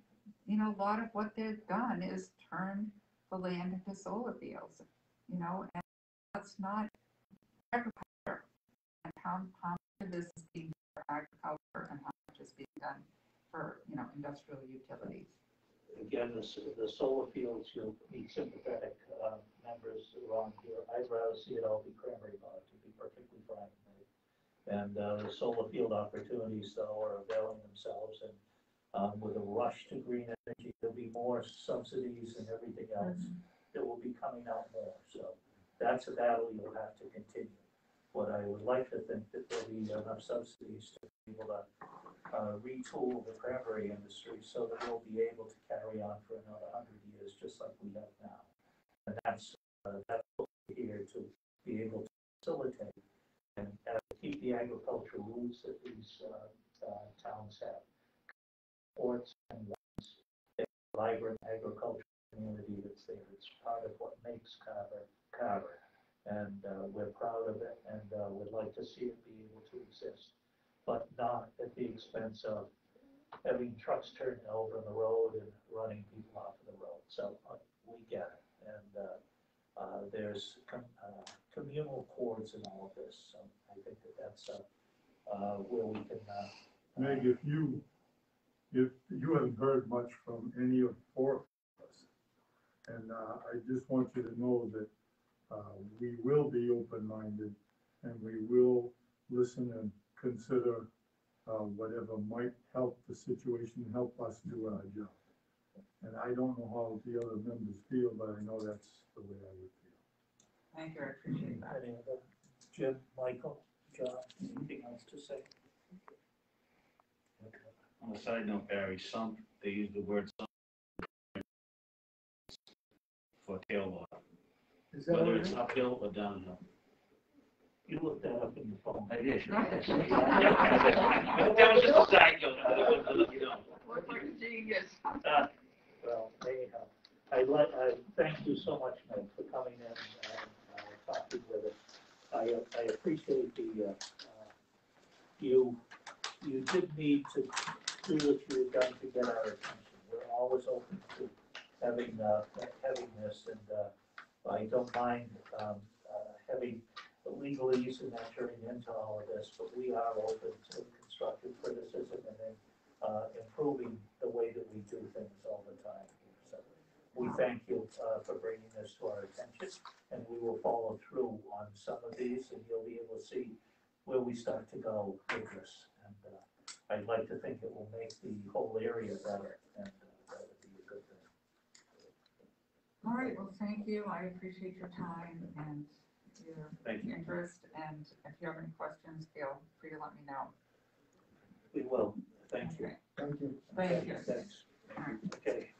a lot of what they've done is turn the land into solar fields, and that's not agriculture. And how much of this is being done for agriculture and how much is being done for, industrial utilities. Again, the solar fields, you'll meet sympathetic members around here. I'd rather see it all be cranberry bog, to be perfectly frank. And the solar field opportunities, though, are availing themselves, and with a rush to green energy, there'll be more subsidies and everything else that will be coming out more. So that's a battle you'll have to continue. But I would like to think that there'll be enough subsidies to be able to retool the cranberry industry so that we'll be able to carry on for another 100 years, just like we have now. And that's what we're here to be able to facilitate and keep the agricultural roots that these towns have. Ports and lands, a vibrant agricultural community that's there. It's part of what makes Carver. And we're proud of it, and would like to see it be able to exist. expense of having trucks turned over on the road and running people off of the road. So we get it. And there's communal chords in all of this. So I think that's where we can. Meg, if you haven't heard much from any of the four of us, and I just want you to know that we will be open-minded and we will listen and consider whatever might help the situation, help us do our job. And I don't know how the other members feel, but I know that's the way I would feel. Thank you, I appreciate that. Any other, Jim, Michael, John, anything else to say? On a side note, Barry, they use the word sump for tailwater, Is that whether what it it's is? uphill or downhill. You looked that up in your phone. I did. That was just a side note, I wanted to let you know. Looks like a genius. Well, anyhow, I thank you so much, Meg, for coming in and talking with us. I appreciate you did need to do what you had done to get our attention. We're always open to having this, and I don't mind having legalese and entering into all of this, but we are open to constructive criticism and then improving the way that we do things all the time. So we thank you for bringing this to our attention, and we will follow through on some of these, and you'll be able to see where we start to go with this. And I'd like to think it will make the whole area better, and that would be a good thing. All right, well, thank you, I appreciate your time and your Thank you. interest, and if you have any questions, feel free to let me know. We will. Thank you. Okay. Thank you. Thank you. Thanks. All right. Okay.